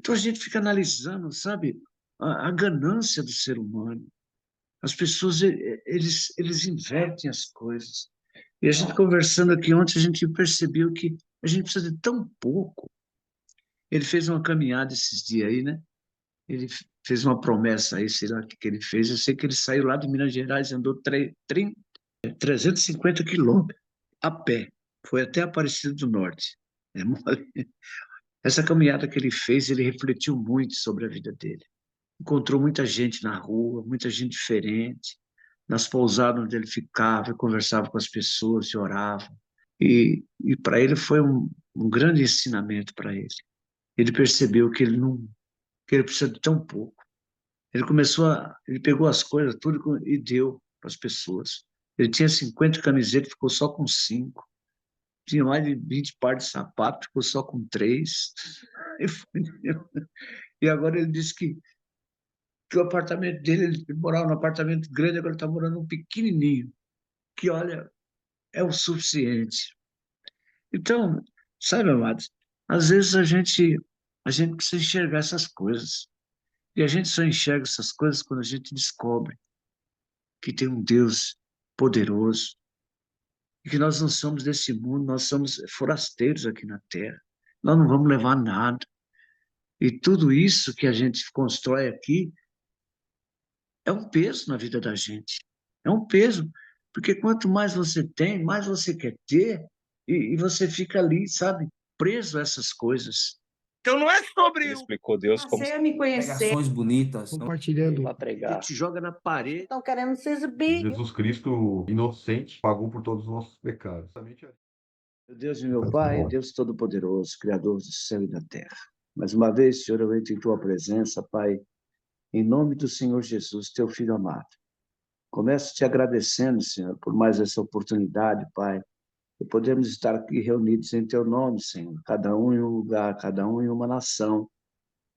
Então a gente fica analisando, sabe, a ganância do ser humano. As pessoas, eles invertem as coisas. E a gente conversando aqui ontem, a gente percebeu que a gente precisa de tão pouco. Ele fez uma caminhada esses dias aí, né? Ele fez uma promessa aí, sei lá o que que ele fez. Eu sei que ele saiu lá de Minas Gerais, andou 350 quilômetros a pé. Foi até Aparecida do Norte. É mole. Essa caminhada que ele fez, ele refletiu muito sobre a vida dele. Encontrou muita gente na rua, muita gente diferente. Nas pousadas onde ele ficava, conversava com as pessoas e orava. E para ele foi um grande ensinamento para ele. Ele percebeu que ele não, que ele precisa de tão pouco. Ele pegou as coisas tudo e deu para as pessoas. Ele tinha 50 camisetas, ficou só com 5. Tinha mais de 20 pares de sapato, ficou só com 3. E agora ele disse que o apartamento dele, ele morava num apartamento grande, agora está morando num pequenininho, que, olha, é o suficiente. Então, sabe, amados, às vezes a gente precisa enxergar essas coisas. E a gente só enxerga essas coisas quando a gente descobre que tem um Deus poderoso e que nós não somos desse mundo, nós somos forasteiros aqui na Terra. Nós não vamos levar nada. E tudo isso que a gente constrói aqui é um peso na vida da gente. É um peso, porque quanto mais você tem, mais você quer ter, e você fica ali, sabe, preso a essas coisas. Então não é sobre Ele explicou Deus como Passei a me conhecer. Pregações bonitas. Compartilhando. para pregar. Te joga na parede. Estão querendo se exibir. Jesus Cristo, inocente, pagou por todos os nossos pecados. Meu Deus e meu Pai, Deus Todo-Poderoso, Criador do céu e da terra. Mais uma vez, Senhor, eu entro em Tua presença, Pai, em nome do Senhor Jesus, Teu Filho amado. Começo te agradecendo, Senhor, por mais essa oportunidade, Pai, de podermos estar aqui reunidos em Teu nome, Senhor, cada um em um lugar, cada um em uma nação,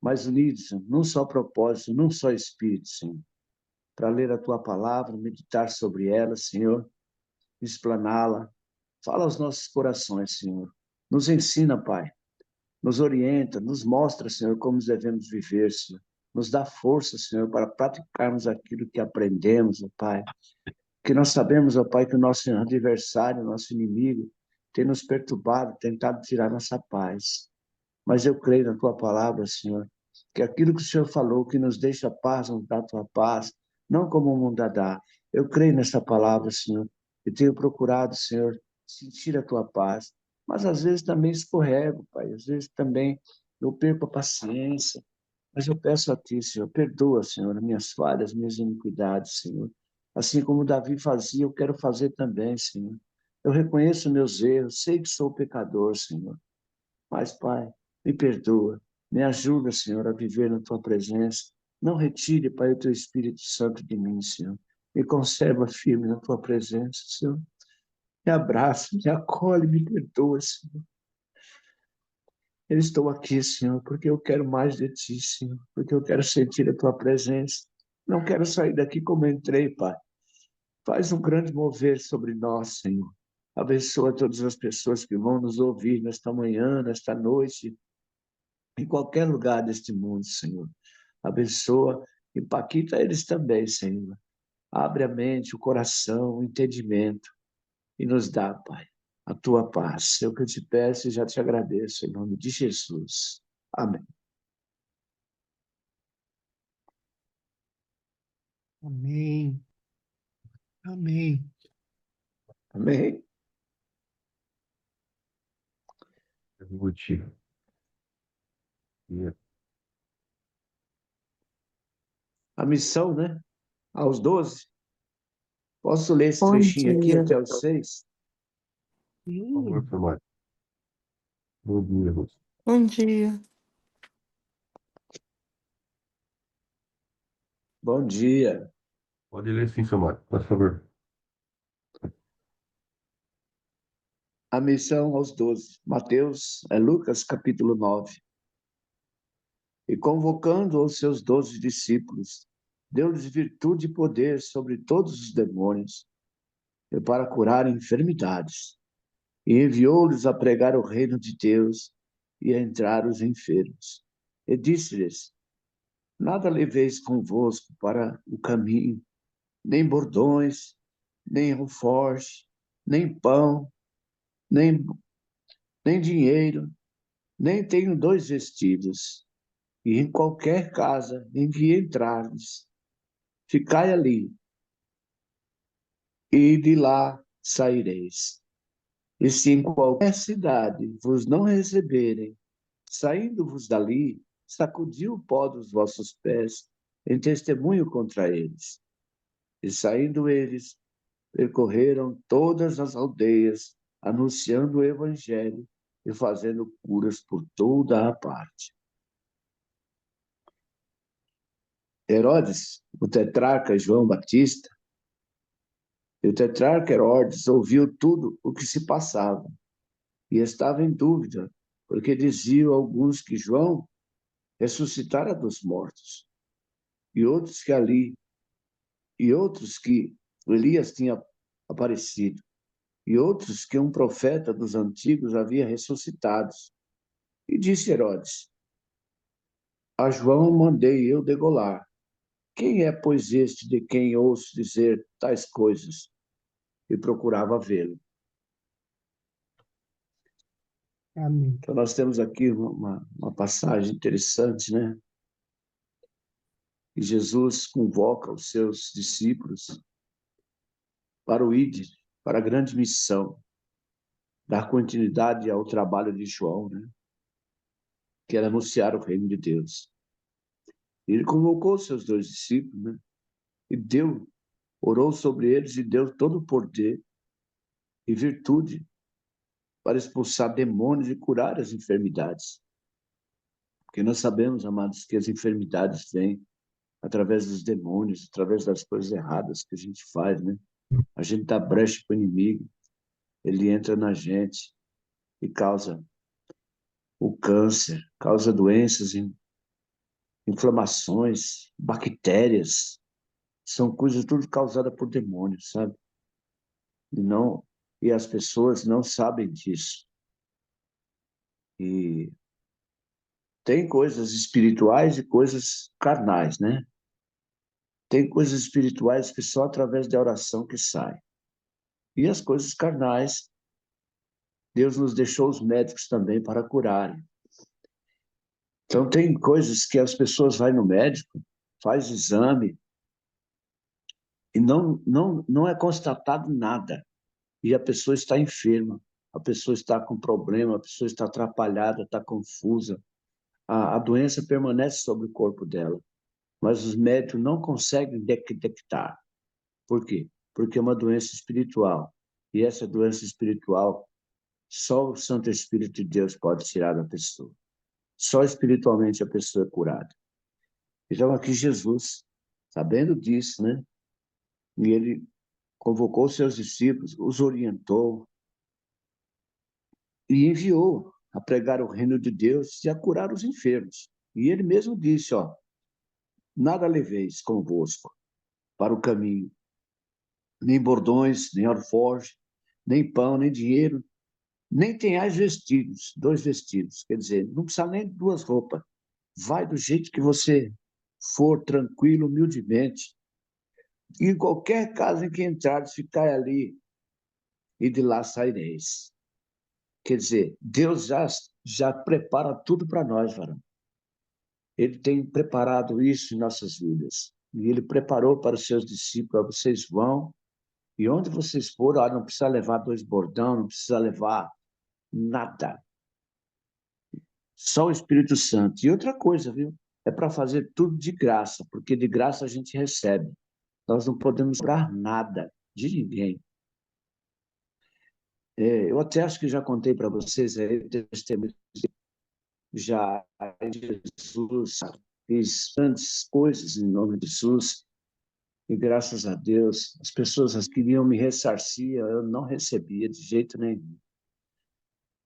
mas unidos num só propósito, num só espírito, Senhor, para ler a Tua palavra, meditar sobre ela, Senhor, explaná-la. Fala aos nossos corações, Senhor. Nos ensina, Pai. Nos orienta, nos mostra, Senhor, como devemos viver, Senhor. Nos dá força, Senhor, para praticarmos aquilo que aprendemos, ó Pai. Que nós sabemos, ó Pai, que o nosso adversário, o nosso inimigo, tem nos perturbado, tentado tirar nossa paz. Mas eu creio na Tua palavra, Senhor, que aquilo que o Senhor falou, que nos deixa paz, nos dá a Tua paz, não como o mundo a dá. Eu creio nessa palavra, Senhor, e tenho procurado, Senhor, sentir a Tua paz. Mas às vezes também escorrego, Pai, às vezes também eu perco a paciência. Mas eu peço a Ti, Senhor, perdoa, Senhor, as minhas falhas, minhas iniquidades, Senhor. Assim como Davi fazia, eu quero fazer também, Senhor. Eu reconheço meus erros, sei que sou pecador, Senhor. Mas, Pai, me perdoa, me ajuda, Senhor, a viver na Tua presença. Não retire, Pai, o Teu Espírito Santo de mim, Senhor. Me conserva firme na Tua presença, Senhor. Me abraça, me acolhe, me perdoa, Senhor. Eu estou aqui, Senhor, porque eu quero mais de Ti, Senhor, porque eu quero sentir a Tua presença. Não quero sair daqui como entrei, Pai. Faz um grande mover sobre nós, Senhor. Abençoa todas as pessoas que vão nos ouvir nesta manhã, nesta noite, em qualquer lugar deste mundo, Senhor. Abençoa, impacta eles também, Senhor. Abre a mente, o coração, o entendimento e nos dá, Pai, a Tua paz. É o que eu te peço e já te agradeço, em nome de Jesus. Amém. Amém. Amém. Amém. Motivo. A missão, né? Aos 12. Posso ler esse Bom trechinho aqui dia. até os 6? Por favor, Tomás. Bom dia, Rose. Bom dia. Bom dia. Pode ler sim, Tomás, por favor. A missão aos 12. Lucas, capítulo 9. E convocando os seus 12 discípulos, deu-lhes virtude e poder sobre todos os demônios, e para curar enfermidades. E enviou-lhes a pregar o reino de Deus e a entrar os enfermos. E disse-lhes: nada leveis convosco para o caminho, nem bordões, nem alforje, nem pão, nem, nem dinheiro, nem tenho 2 vestidos. E em qualquer casa em que entrardes, ficai ali, e de lá saireis. E se em qualquer cidade vos não receberem, saindo-vos dali, sacudi o pó dos vossos pés em testemunho contra eles. E saindo eles, percorreram todas as aldeias, anunciando o evangelho e fazendo curas por toda a parte. Herodes, o tetrarca João Batista, e o tetrarca Herodes ouviu tudo o que se passava e estava em dúvida, porque diziam alguns que João ressuscitara dos mortos, e outros que Elias tinha aparecido, e outros que um profeta dos antigos havia ressuscitado. E disse Herodes: a João mandei eu degolar. Quem é, pois, este de quem ouço dizer tais coisas? E procurava vê-lo. Amém. Então, nós temos aqui uma passagem interessante, né? E Jesus convoca os seus discípulos para o ID, para a grande missão, dar continuidade ao trabalho de João, né? Que era anunciar o reino de Deus. E ele convocou os seus 2 discípulos, né? E orou sobre eles e deu todo o poder e virtude para expulsar demônios e curar as enfermidades. Porque nós sabemos, amados, que as enfermidades vêm através dos demônios, através das coisas erradas que a gente faz, né? A gente dá brecha para o inimigo, ele entra na gente e causa o câncer, causa doenças, inflamações, bactérias. São coisas tudo causadas por demônios, sabe? E as pessoas não sabem disso. E tem coisas espirituais e coisas carnais, né? Tem coisas espirituais que só através da oração que saem. E as coisas carnais, Deus nos deixou os médicos também para curarem. Então tem coisas que as pessoas vão no médico, faz exame e não é constatado nada. E a pessoa está enferma, a pessoa está com problema, a pessoa está atrapalhada, está confusa. A doença permanece sobre o corpo dela, mas os médicos não conseguem detectar. Por quê? Porque é uma doença espiritual. E essa doença espiritual, só o Santo Espírito de Deus pode tirar da pessoa. Só espiritualmente a pessoa é curada. Então aqui Jesus, sabendo disso, né? E ele convocou seus discípulos, os orientou e enviou a pregar o reino de Deus e a curar os enfermos. E ele mesmo disse, ó, nada leveis convosco para o caminho, nem bordões, nem alforje, nem pão, nem dinheiro, nem tenhais vestidos, 2 vestidos. Quer dizer, não precisa nem de 2 roupas. Vai do jeito que você for, tranquilo, humildemente. E em qualquer casa em que entrares, ficai ali, e de lá saireis. Quer dizer, Deus já prepara tudo para nós, varão. Ele tem preparado isso em nossas vidas. E ele preparou para os seus discípulos, vocês vão, e onde vocês forem, não precisa levar 2 bordão, não precisa levar nada. Só o Espírito Santo. E outra coisa, viu? É para fazer tudo de graça, porque de graça a gente recebe. Nós não podemos cobrar nada de ninguém. Eu até acho que já contei para vocês aí, testemunho já Jesus fez grandes coisas em nome de Jesus, e graças a Deus, as pessoas queriam me ressarcir, eu não recebia de jeito nenhum.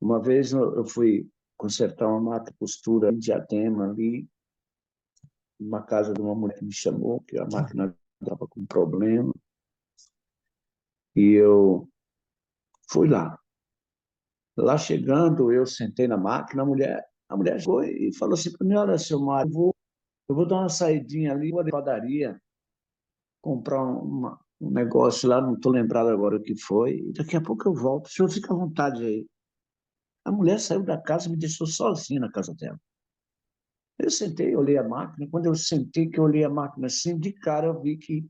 Uma vez eu fui consertar uma máquina de costura em Diadema, ali, numa casa de uma mulher que me chamou, que a máquina estava com problema, e eu fui lá. Lá chegando, eu sentei na máquina, a mulher A mulher foi e falou assim para mim, olha, seu Mário, eu vou dar uma saidinha ali, vou na padaria, comprar um negócio lá, não estou lembrado agora o que foi, e daqui a pouco eu volto, o senhor fica à vontade aí. A mulher saiu da casa e me deixou sozinha na casa dela. Eu sentei, olhei a máquina, quando eu sentei que eu olhei a máquina assim, de cara eu vi que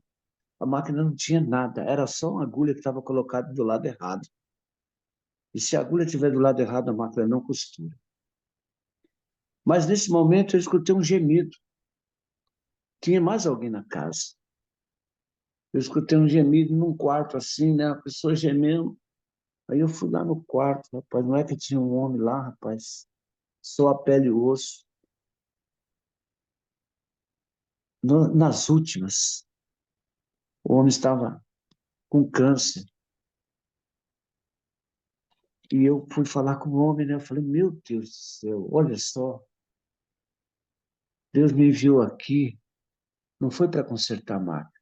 a máquina não tinha nada, era só uma agulha que estava colocada do lado errado. E se a agulha estiver do lado errado, a máquina não costura. Mas nesse momento eu escutei um gemido. Tinha mais alguém na casa. Eu escutei um gemido num quarto assim, né? A pessoa gemendo. Aí eu fui lá no quarto, rapaz. Não é que tinha um homem lá, rapaz. Só a pele e o osso. Nas últimas, o homem estava com câncer. E eu fui falar com o homem, né? Eu falei, meu Deus do céu, olha só. Deus me enviou aqui. Não foi para consertar a máquina.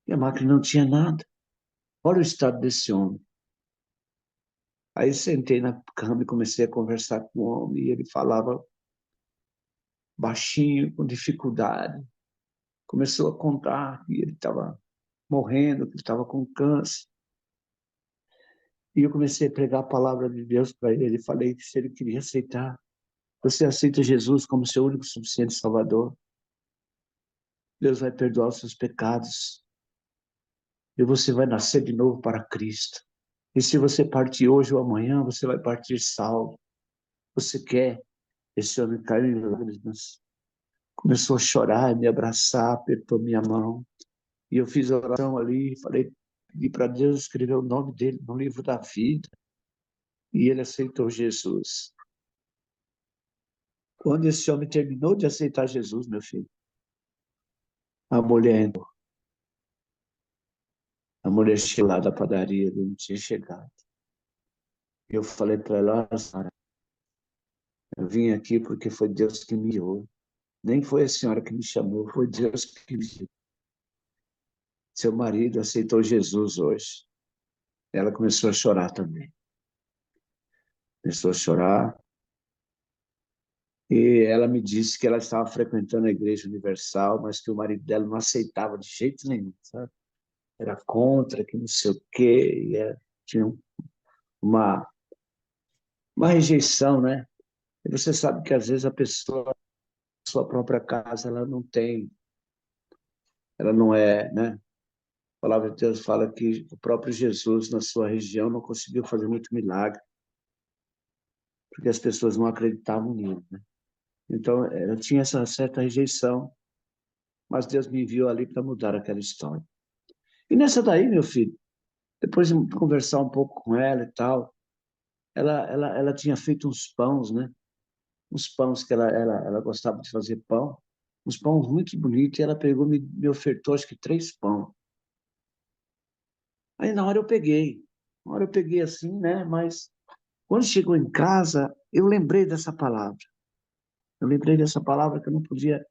E a máquina não tinha nada. Olha o estado desse homem. Aí sentei na cama e comecei a conversar com o homem. E ele falava baixinho, com dificuldade. Começou a contar que ele estava morrendo, que ele estava com câncer. E eu comecei a pregar a palavra de Deus para ele. Falei que se ele queria aceitar, você aceita Jesus como seu único e suficiente Salvador, Deus vai perdoar os seus pecados. E você vai nascer de novo para Cristo. E se você partir hoje ou amanhã, você vai partir salvo. Você quer? Esse homem caiu em lágrimas. Começou a chorar, me abraçar, apertou minha mão. E eu fiz a oração ali, falei, pedi para Deus escrever o nome dele no livro da vida. E ele aceitou Jesus. Quando esse homem terminou de aceitar Jesus, meu filho, a mulher entrou. A mulher chegou lá da padaria, ele não tinha chegado. Eu falei para ela, olha, senhora, eu vim aqui porque foi Deus que me enviou. Nem foi a senhora que me chamou, foi Deus que me enviou. Seu marido aceitou Jesus hoje. Ela começou a chorar também. Começou a chorar. E ela me disse que ela estava frequentando a Igreja Universal, mas que o marido dela não aceitava de jeito nenhum, sabe? Era contra, que não sei o quê. Tinha uma, uma rejeição, né? E você sabe que às vezes a pessoa, sua própria casa, ela não tem, ela não é, né? A palavra de Deus fala que o próprio Jesus, na sua região, não conseguiu fazer muito milagre, porque as pessoas não acreditavam nele, né? Então, eu tinha essa certa rejeição, mas Deus me enviou ali para mudar aquela história. E nessa daí, meu filho, depois de conversar um pouco com ela e tal, ela tinha feito uns pães, né? Uns pães que ela gostava de fazer pão, uns pães muito bonitos, e ela pegou, me ofertou, acho que 3 pães. Aí na hora eu peguei. Na hora eu peguei assim, né? Mas quando chegou em casa, eu lembrei dessa palavra. Eu lembrei dessa palavra que eu não podia,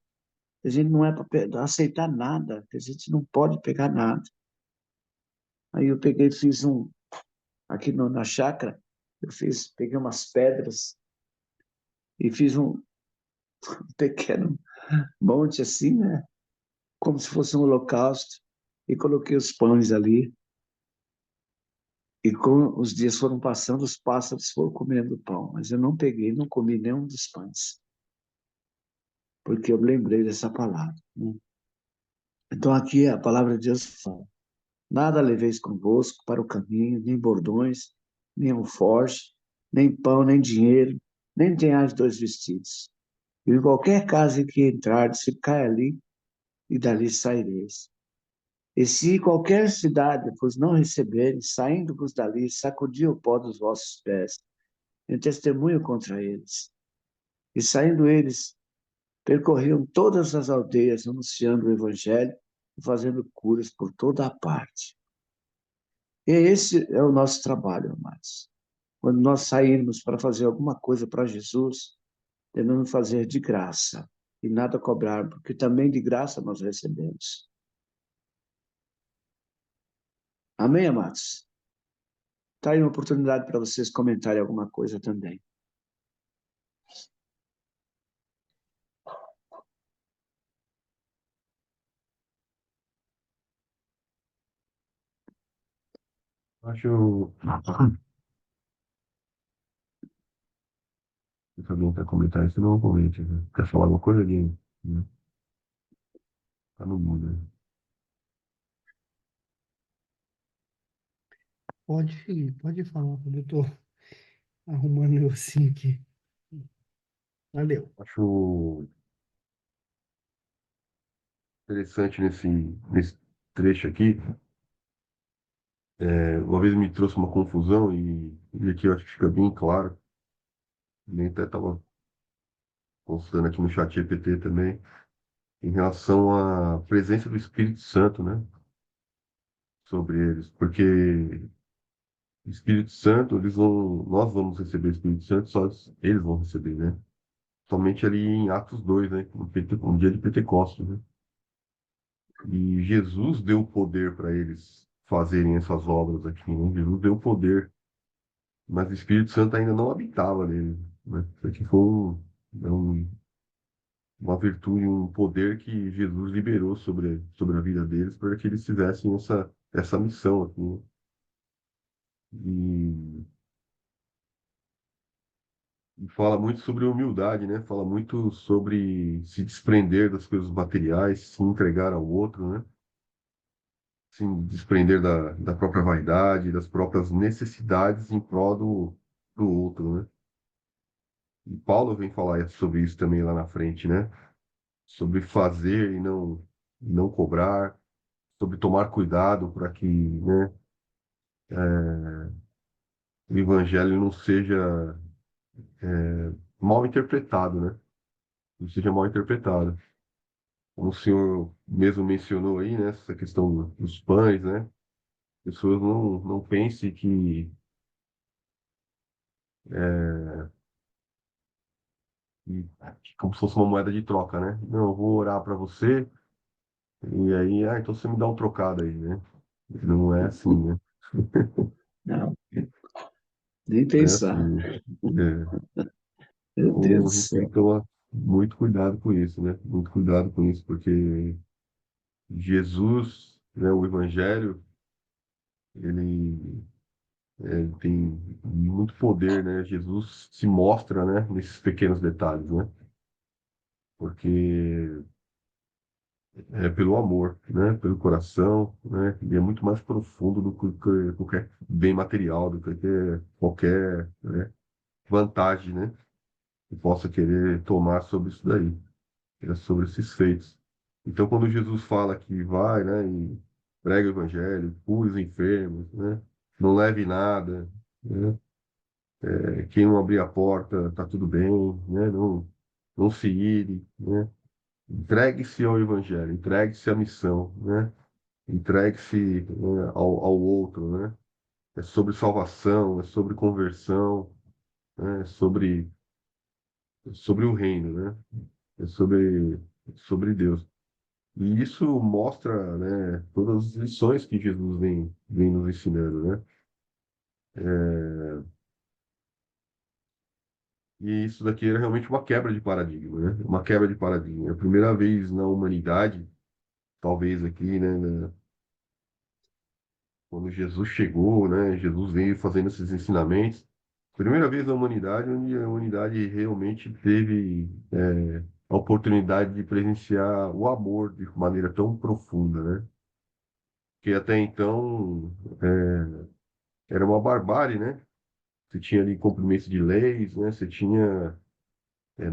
a gente não é para aceitar nada, que a gente não pode pegar nada. Aí eu peguei e fiz aqui na chácara, peguei umas pedras e fiz um pequeno monte assim, né? Como se fosse um holocausto, e coloquei os pães ali. E com os dias foram passando, os pássaros foram comendo o pão, mas eu não peguei, não comi nenhum dos pães, porque eu lembrei dessa palavra, né? Então aqui a palavra de Deus fala: nada leveis convosco para o caminho, nem bordões, nem alforje, nem pão, nem dinheiro, nem tenhais 2 vestidos. E em qualquer casa em que entrardes, ficai ali, e dali saireis. E se qualquer cidade vos não receberes, saindo-vos dali, sacudi o pó dos vossos pés, em testemunho contra eles. E saindo eles, percorriam todas as aldeias, anunciando o evangelho e fazendo curas por toda a parte. E esse é o nosso trabalho, amados. Quando nós sairmos para fazer alguma coisa para Jesus, devemos fazer de graça e nada cobrar, porque também de graça nós recebemos. Amém, amados? Está aí uma oportunidade para vocês comentarem alguma coisa também. Acho. Se alguém quer comentar isso, não comente, né? Quer falar alguma coisa, alguém? Né? Tá no mundo, né? Pode falar, eu tô arrumando o negocinho aqui. Valeu. Acho interessante nesse trecho aqui. Uma vez me trouxe uma confusão e aqui eu acho que fica bem claro. Nem até estava consultando aqui no chat GPT também, em relação à presença do Espírito Santo, né? Sobre eles. Porque o Espírito Santo, nós vamos receber o Espírito Santo, só eles vão receber, né? Somente ali em Atos 2, né? No dia de Pentecostes, né? E Jesus deu poder para eles fazerem essas obras aqui, né? Jesus deu poder, mas o Espírito Santo ainda não habitava nele, né? Isso aqui foi uma virtude, um poder que Jesus liberou sobre a vida deles para que eles fizessem essa missão aqui, né? E, e fala muito sobre humildade, né? Fala muito sobre se desprender das coisas materiais, se entregar ao outro, né? Se desprender da própria vaidade, das próprias necessidades em prol do outro, né? E Paulo vem falar sobre isso também lá na frente, né? Sobre fazer e não cobrar, sobre tomar cuidado para que, né, o evangelho não seja mal interpretado, né? Não seja mal interpretado. Como o senhor mesmo mencionou aí, né? Essa questão dos pães, né? Pessoas não pensem que como se fosse uma moeda de troca, né? Não, eu vou orar para você e aí, então você me dá um trocado aí, né? Não é assim, né? Não, nem Não é pensar. assim. É. Meu Deus Então, do a gente tem que céu. tomar muito cuidado com isso, né? Muito cuidado com isso, porque Jesus, né, o Evangelho, ele, ele tem muito poder, né? Jesus se mostra, né, nesses pequenos detalhes, né? Porque é pelo amor, né? Pelo coração, né? E é muito mais profundo do que qualquer bem material, do que qualquer, né, vantagem, né? Que possa querer tomar sobre isso daí, sobre esses feitos. Então, quando Jesus fala que vai, né, e prega o evangelho, cura os enfermos, né? Não leve nada, né? Quem não abrir a porta, tá tudo bem, né? Não se ire, né? Entregue-se ao evangelho, entregue-se à missão, né? Entregue-se, né, ao outro, né? É sobre salvação, é sobre conversão, né? É sobre o reino, né? É sobre Deus. E isso mostra, né, todas as lições que Jesus vem nos ensinando, né? E isso daqui era realmente uma quebra de paradigma, né? Uma quebra de paradigma. É a primeira vez na humanidade, talvez aqui, né, quando Jesus chegou, né, Jesus veio fazendo esses ensinamentos. Primeira vez na humanidade onde a humanidade realmente teve a oportunidade de presenciar o amor de maneira tão profunda, né? Que até então era uma barbárie, né? Você tinha ali cumprimento de leis, né? Você tinha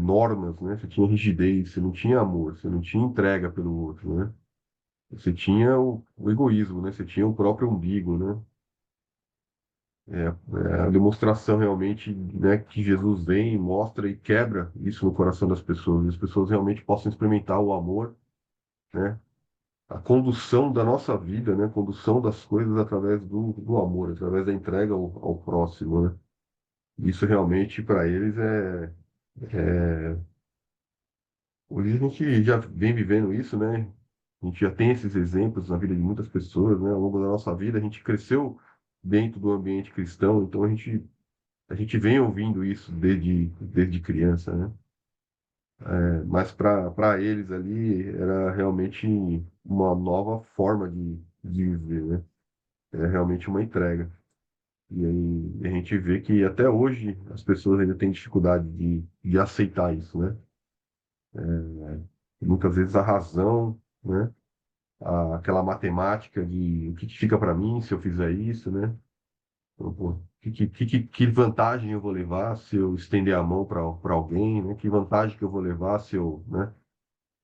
normas, né? Você tinha rigidez, você não tinha amor, você não tinha entrega pelo outro, né? Você tinha o egoísmo, né? Você tinha o próprio umbigo, né? É a demonstração realmente, né, que Jesus vem e mostra e quebra isso no coração das pessoas. E as pessoas realmente possam experimentar o amor, né? A condução da nossa vida, né? A condução das coisas através do amor, através da entrega ao próximo, né? Isso realmente para eles hoje a gente já vem vivendo isso, né? A gente já tem esses exemplos na vida de muitas pessoas, né? Ao longo da nossa vida, a gente cresceu dentro do ambiente cristão, então a gente vem ouvindo isso desde criança, né? Mas para eles ali era realmente uma nova forma de viver, né? É realmente uma entrega. E aí a gente vê que até hoje as pessoas ainda têm dificuldade de aceitar isso, né? Muitas vezes a razão, né? Aquela matemática de o que que fica para mim se eu fizer isso, né? Então, pô, que vantagem eu vou levar se eu estender a mão para alguém, né? Que vantagem que eu vou levar se eu, né?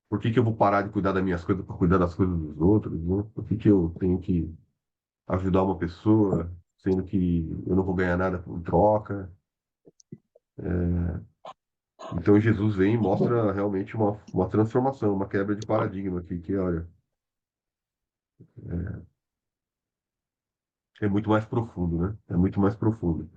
Por que que eu vou parar de cuidar das minhas coisas para cuidar das coisas dos outros, né? Por que que eu tenho que ajudar uma pessoa, sendo que eu não vou ganhar nada em troca? Então Jesus vem e mostra realmente uma transformação, uma quebra de paradigma aqui, que olha, é muito mais profundo, né? É muito mais profundo.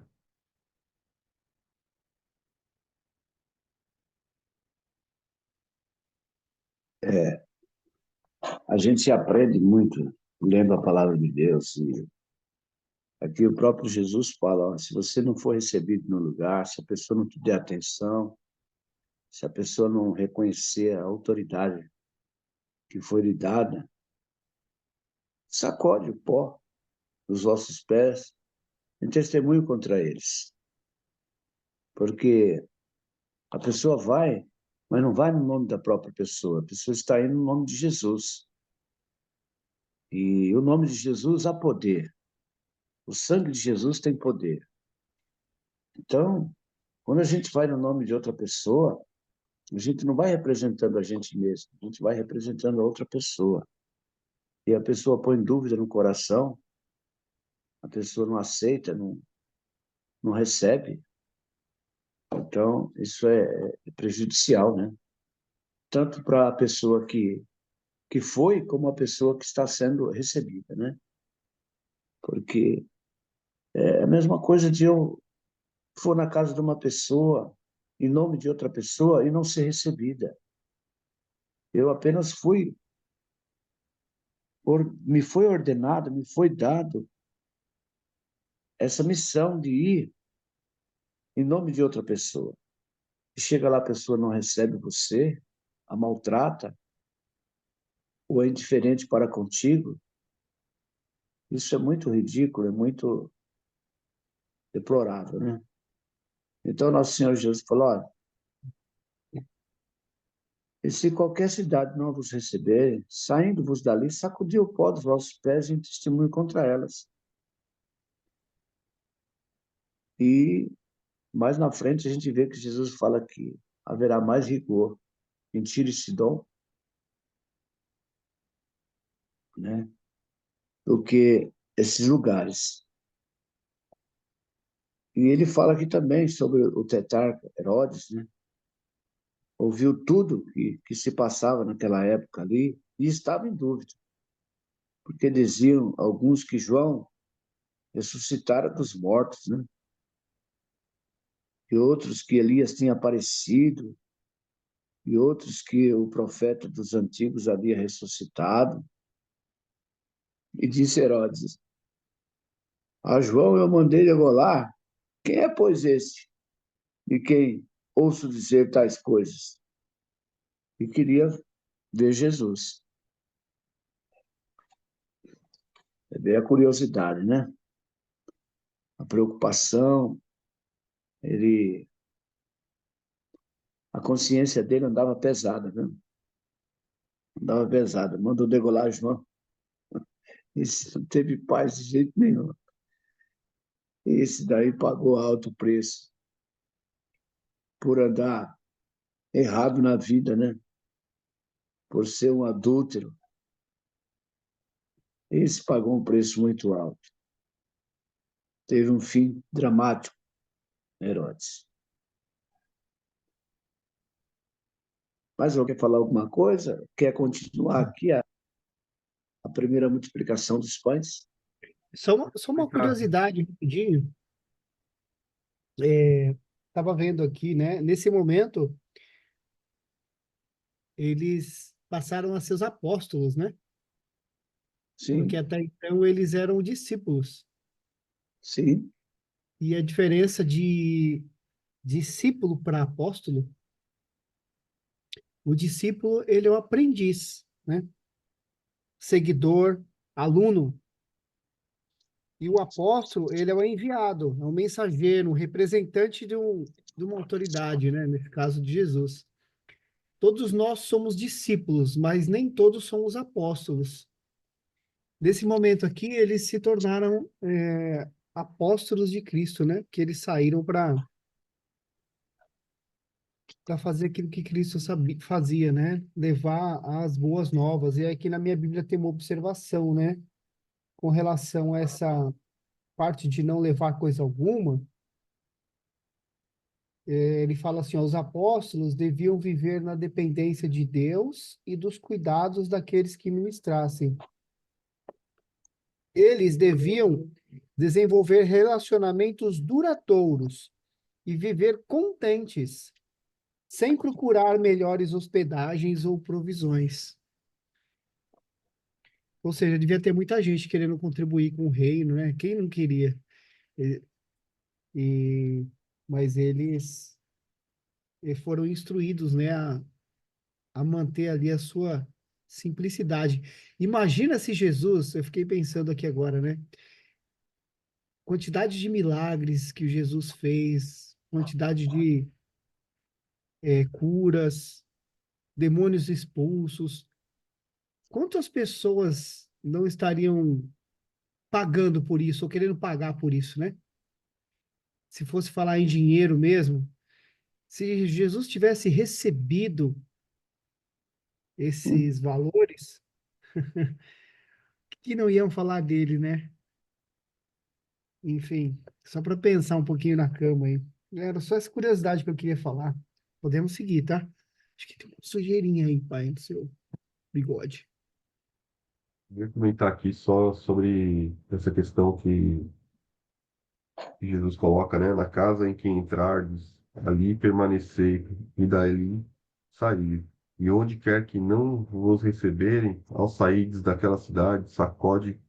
A gente aprende muito lendo a palavra de Deus. E aqui o próprio Jesus fala, ó, se você não for recebido no lugar, se a pessoa não te der atenção, se a pessoa não reconhecer a autoridade que foi lhe dada, sacode o pó dos vossos pés em testemunho contra eles. Porque a pessoa vai, mas não vai no nome da própria pessoa, a pessoa está indo no nome de Jesus. E o nome de Jesus há poder. O sangue de Jesus tem poder. Então, quando a gente vai no nome de outra pessoa, a gente não vai representando a gente mesmo, a gente vai representando a outra pessoa. E a pessoa põe dúvida no coração, a pessoa não aceita, não recebe. Então, isso é prejudicial, né? Tanto para a pessoa que foi, como a pessoa que está sendo recebida, né? Porque é a mesma coisa de eu for na casa de uma pessoa, em nome de outra pessoa, e não ser recebida. Eu apenas me foi ordenado, me foi dado essa missão de ir em nome de outra pessoa. E chega lá, a pessoa não recebe você, a maltrata, ou é indiferente para contigo. Isso é muito ridículo, é muito deplorável, né? Então, nosso Senhor Jesus falou, olha, e se qualquer cidade não vos receber, saindo-vos dali, sacudi o pó dos vossos pés em testemunho contra elas. E mais na frente a gente vê que Jesus fala que haverá mais rigor em Tiro e Sidom, né, do que esses lugares. E ele fala aqui também sobre o tetrarca Herodes, né? Ouviu tudo que se passava naquela época ali e estava em dúvida, porque diziam alguns que João ressuscitara dos mortos, né? E outros que Elias tinha aparecido, e outros que o profeta dos antigos havia ressuscitado. E disse Herodes, a João eu mandei degolar. Quem é, pois, este? De quem ouço dizer tais coisas? E queria ver Jesus. É bem a curiosidade, né? A preocupação, a consciência dele andava pesada, né? Andava pesada. Mandou degolar João. Esse não teve paz de jeito nenhum. Esse daí pagou alto preço por andar errado na vida, né? Por ser um adúltero. Esse pagou um preço muito alto. Teve um fim dramático, Herodes. Mas alguém quer falar alguma coisa? Quer continuar aqui a primeira multiplicação dos pães? Só uma curiosidade, rapidinho. Estava vendo aqui, né? Nesse momento, eles passaram a ser os apóstolos, né? Porque Sim, até então eles eram discípulos. sim, E a diferença de discípulo para apóstolo, o discípulo, ele é o aprendiz, né? Seguidor, aluno. E o apóstolo, ele é o enviado, é um mensageiro, um representante de uma autoridade, né? Nesse caso de Jesus. Todos nós somos discípulos, mas nem todos somos apóstolos. Nesse momento aqui, eles se tornaram apóstolos de Cristo, né? Que eles saíram para fazer aquilo que Cristo fazia, né? Levar as boas novas. E aqui na minha Bíblia tem uma observação, né? Com relação a essa parte de não levar coisa alguma. Ele fala assim, ó, os apóstolos deviam viver na dependência de Deus e dos cuidados daqueles que ministrassem. Eles deviam desenvolver relacionamentos duradouros e viver contentes, sem procurar melhores hospedagens ou provisões. Ou seja, devia ter muita gente querendo contribuir com o reino, né? Quem não queria? E, mas eles foram instruídos, né, a manter ali a sua simplicidade. Imagina se Jesus, eu fiquei pensando aqui agora, né? Quantidade de milagres que Jesus fez, quantidade de curas, demônios expulsos. Quantas pessoas não estariam pagando por isso, ou querendo pagar por isso, né? Se fosse falar em dinheiro mesmo, se Jesus tivesse recebido esses valores, que não iam falar dele, né? Enfim, só para pensar um pouquinho na cama aí. Era só essa curiosidade que eu queria falar. Podemos seguir, tá? Acho que tem uma sujeirinha aí, pai, no seu bigode. Eu ia comentar aqui só sobre essa questão que Jesus coloca, né? Na casa em que entrardes, ali permanecer e dali sair. E onde quer que não vos receberem, ao sairdes daquela cidade, sacode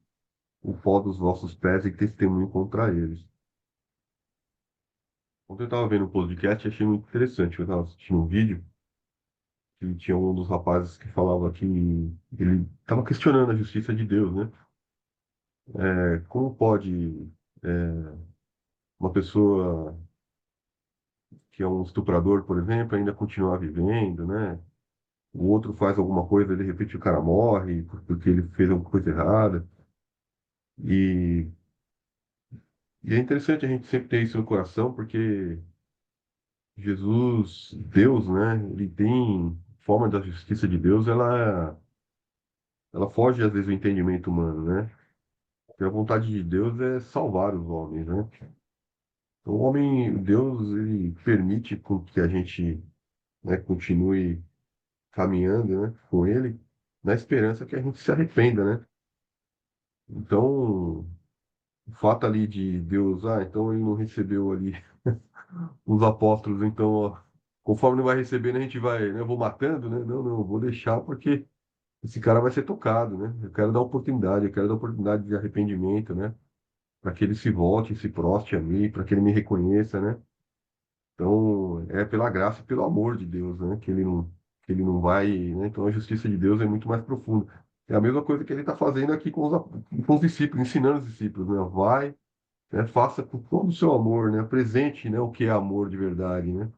o pó dos vossos pés e testemunho contra eles. Ontem eu estava vendo um podcast e achei muito interessante. Eu estava assistindo um vídeo que tinha um dos rapazes que falava que ele estava questionando a justiça de Deus, né? Como pode uma pessoa que é um estuprador, por exemplo, ainda continuar vivendo, né? O outro faz alguma coisa, de repente o cara morre porque ele fez alguma coisa errada. E, e é interessante a gente sempre ter isso no coração, porque Jesus, Deus, né? Ele tem forma da justiça de Deus, ela foge às vezes do entendimento humano, né? Porque a vontade de Deus é salvar os homens, né? Então, o homem, Deus, ele permite com que a gente, né, continue caminhando, né, com ele, na esperança que a gente se arrependa, né? Então, o fato ali de Deus, então ele não recebeu ali os apóstolos, então, ó, conforme não vai recebendo, a gente vai, né, eu vou matando, né? Não, não, eu vou deixar porque esse cara vai ser tocado, né? Eu quero dar oportunidade, eu quero dar oportunidade de arrependimento, né? Para que ele se volte, se proste a mim, para que ele me reconheça, né? Então, é pela graça e pelo amor de Deus, né? Que ele não vai, né? Então, a justiça de Deus é muito mais profunda. É a mesma coisa que ele está fazendo aqui com os discípulos, ensinando os discípulos, né? Vai, né? Faça com todo o seu amor, né? Apresente, né? O que é amor de verdade, né?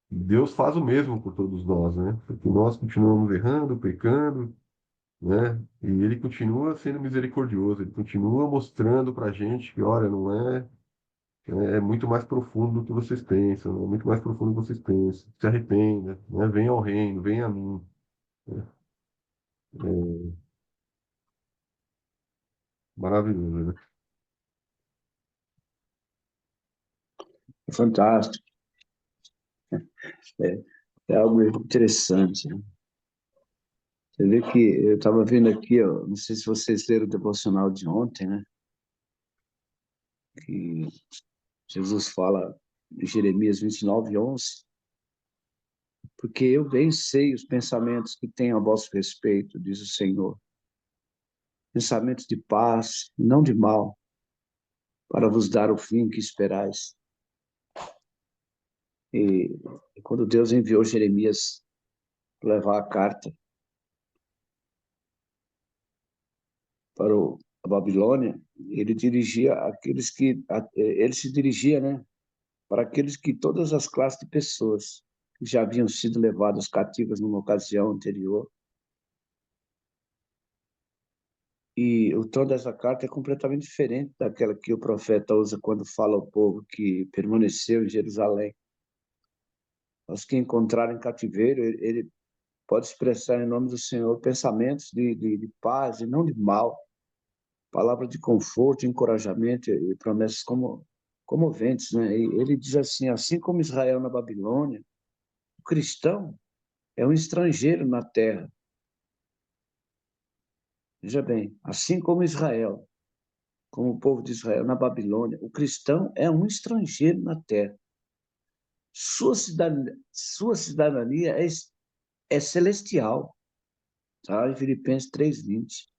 Deus faz o mesmo por todos nós, né? Porque nós continuamos errando, pecando, né? E ele continua sendo misericordioso, ele continua mostrando para a gente que, olha, não é. É muito mais profundo do que vocês pensam, é muito mais profundo do que vocês pensam. Se arrependa, né? Venha ao reino, venha a mim. Né? É maravilhoso, né? É fantástico. É, é algo interessante, né? Você vê que eu estava vendo aqui, ó, não sei se vocês leram o devocional de ontem, né? Que Jesus fala em Jeremias 29:11, porque eu bem sei os pensamentos que tenho a vosso respeito, diz o Senhor. Pensamentos de paz, não de mal, para vos dar o fim que esperais. E quando Deus enviou Jeremias levar a carta para a Babilônia, ele dirigia aqueles que, ele se dirigia, né, para aqueles que todas as classes de pessoas que já haviam sido levadas cativas numa ocasião anterior. E o tom dessa carta é completamente diferente daquela que o profeta usa quando fala ao povo que permaneceu em Jerusalém. Os que encontraram em cativeiro, ele pode expressar em nome do Senhor pensamentos de paz e não de mal, palavras de conforto, encorajamento e promessas comoventes, né? E ele diz assim como Israel na Babilônia, o cristão é um estrangeiro na terra. Veja bem, assim como Israel, como o povo de Israel na Babilônia, o cristão é um estrangeiro na terra. Sua cidadania é celestial, tá? Em Filipenses 3:20.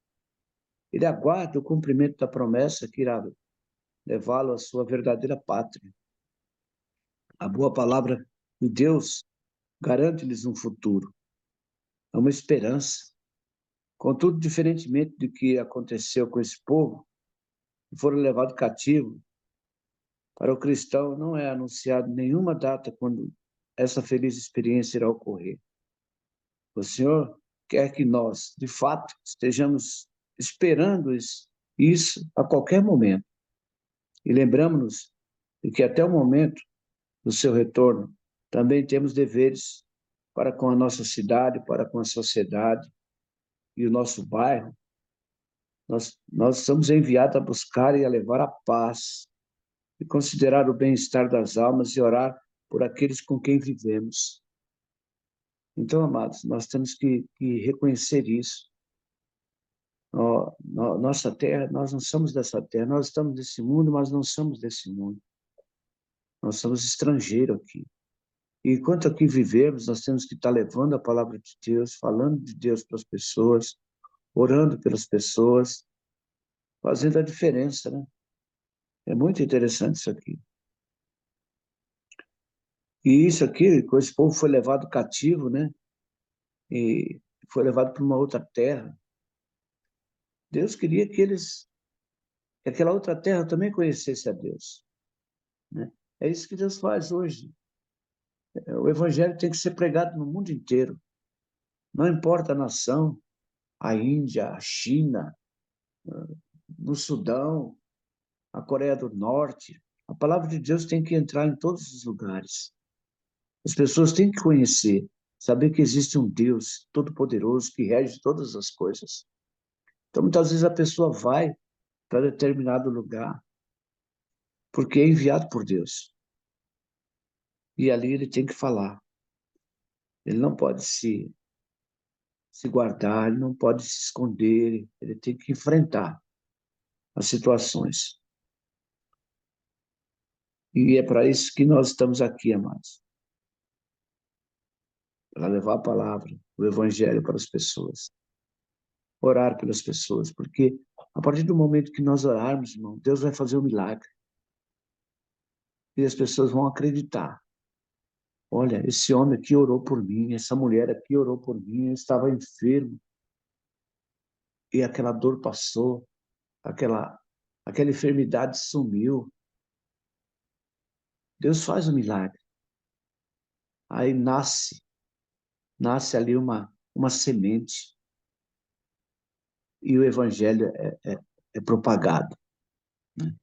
Ele aguarda o cumprimento da promessa que irá levá-lo à sua verdadeira pátria. A boa palavra de Deus garante-lhes um futuro, é uma esperança. Contudo, diferentemente do que aconteceu com esse povo, que foram levados cativos, para o cristão não é anunciado nenhuma data quando essa feliz experiência irá ocorrer. O Senhor quer que nós, de fato, estejamos esperando isso a qualquer momento. E lembramos-nos de que até o momento do seu retorno, também temos deveres para com a nossa cidade, para com a sociedade e o nosso bairro. Nós somos enviados a buscar e a levar a paz, e considerar o bem-estar das almas e orar por aqueles com quem vivemos. Então, amados, nós temos que reconhecer isso. Nossa terra, nós não somos dessa terra, nós estamos desse mundo, mas não somos desse mundo. Nós somos estrangeiros aqui. E enquanto aqui vivemos, nós temos que estar levando a palavra de Deus, falando de Deus para as pessoas, orando pelas pessoas, fazendo a diferença, né? É muito interessante isso aqui. E isso aqui, esse povo foi levado cativo, né? E foi levado para uma outra terra. Deus queria que que aquela outra terra também conhecesse a Deus, né? É isso que Deus faz hoje. O evangelho tem que ser pregado no mundo inteiro. Não importa a nação, a Índia, a China, no Sudão, a Coreia do Norte. A palavra de Deus tem que entrar em todos os lugares. As pessoas têm que conhecer, saber que existe um Deus todo-poderoso que rege todas as coisas. Então, muitas vezes a pessoa vai para determinado lugar porque é enviado por Deus. E ali ele tem que falar. Ele não pode se guardar, ele não pode se esconder, ele tem que enfrentar as situações. E é para isso que nós estamos aqui, amados. Para levar a palavra, o evangelho para as pessoas. Orar pelas pessoas, porque a partir do momento que nós orarmos, irmão, Deus vai fazer um milagre. E as pessoas vão acreditar. Olha, esse homem aqui orou por mim, essa mulher aqui orou por mim, eu estava enfermo. E aquela dor passou, aquela enfermidade sumiu. Deus faz um milagre. Aí nasce ali uma semente. E o evangelho é propagado, né?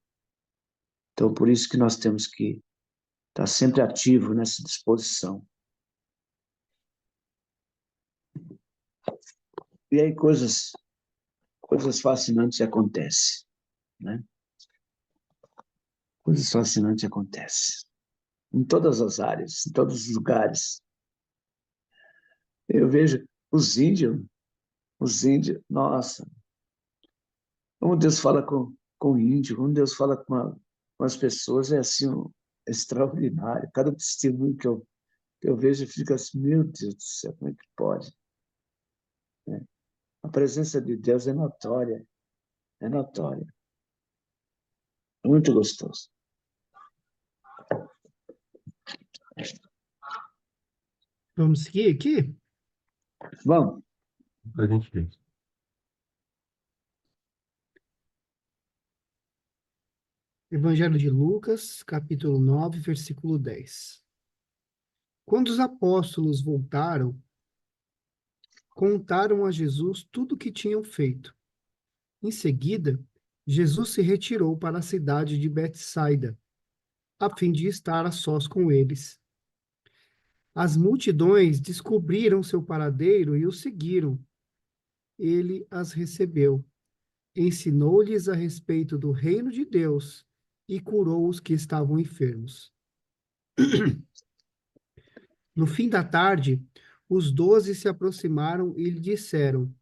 Então, por isso que nós temos que estar sempre ativo nessa disposição. E aí coisas fascinantes acontecem, né? Coisas fascinantes acontecem. Em todas as áreas, em todos os lugares. Eu vejo os índios, nossa, como Deus fala com o índio, como Deus fala com as pessoas, é assim, extraordinário. Cada testemunho que eu vejo, eu fico assim, meu Deus do céu, como é que pode? Né? A presença de Deus é notória, é notória. É muito gostoso. Vamos seguir aqui? Vamos. A gente vê. Evangelho de Lucas, capítulo 9, versículo 10. Quando os apóstolos voltaram, contaram a Jesus tudo o que tinham feito. Em seguida, Jesus se retirou para a cidade de Betsaida, a fim de estar a sós com eles. As multidões descobriram seu paradeiro e o seguiram. Ele as recebeu, ensinou-lhes a respeito do reino de Deus e curou os que estavam enfermos. No fim da tarde, os 12 se aproximaram e lhe disseram: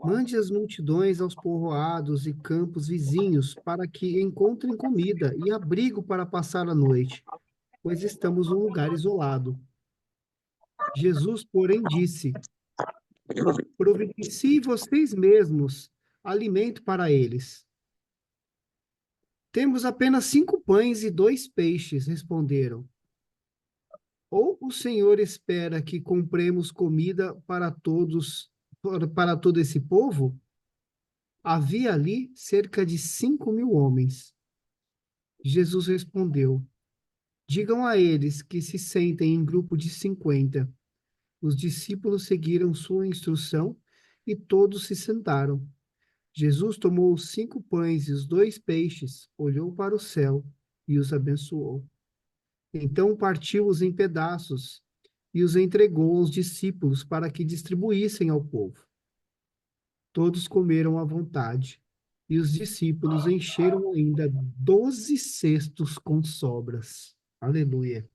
Mande as multidões aos povoados e campos vizinhos para que encontrem comida e abrigo para passar a noite, pois estamos num lugar isolado. Jesus, porém, disse: Providenciem vocês mesmos alimento para eles. Temos apenas 5 pães e 2 peixes, responderam. Ou o Senhor espera que compremos comida para todo esse povo? Havia ali cerca de 5.000 homens. Jesus respondeu: Digam a eles que se sentem em grupo de 50. Os discípulos seguiram sua instrução e todos se sentaram. Jesus tomou os 5 pães e os 2 peixes, olhou para o céu e os abençoou. Então partiu-os em pedaços e os entregou aos discípulos para que distribuíssem ao povo. Todos comeram à vontade, e os discípulos encheram ainda 12 cestos com sobras. Aleluia.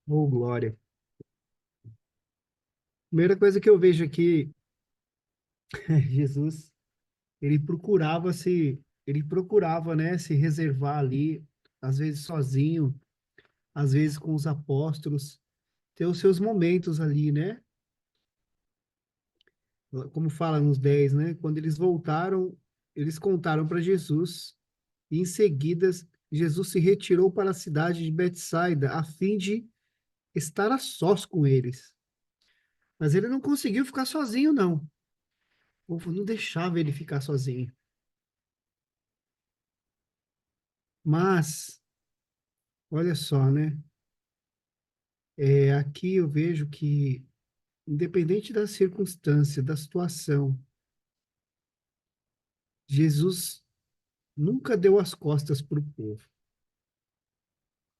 Oh, glória. Primeira coisa que eu vejo aqui, Jesus, ele procurava, né, se reservar ali, às vezes sozinho, às vezes com os apóstolos, ter os seus momentos ali, né? Como fala nos 10, né? Quando eles voltaram, eles contaram para Jesus, e em seguida Jesus se retirou para a cidade de Betsaida, a fim de estar a sós com eles. Mas ele não conseguiu ficar sozinho, não. O povo não deixava ele ficar sozinho. Mas, olha só, né? Aqui eu vejo que, independente da circunstância, da situação, Jesus nunca deu as costas para o povo.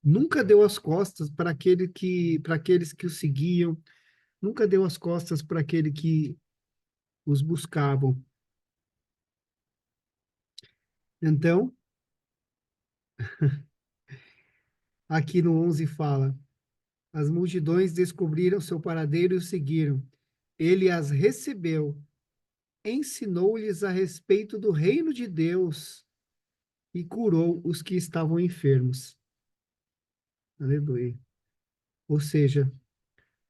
Nunca deu as costas para aqueles que o seguiam. Nunca deu as costas para aquele que os buscavam. Então, aqui no 11 fala: as multidões descobriram seu paradeiro e o seguiram. Ele as recebeu, ensinou-lhes a respeito do reino de Deus e curou os que estavam enfermos. Aleluia. Ou seja,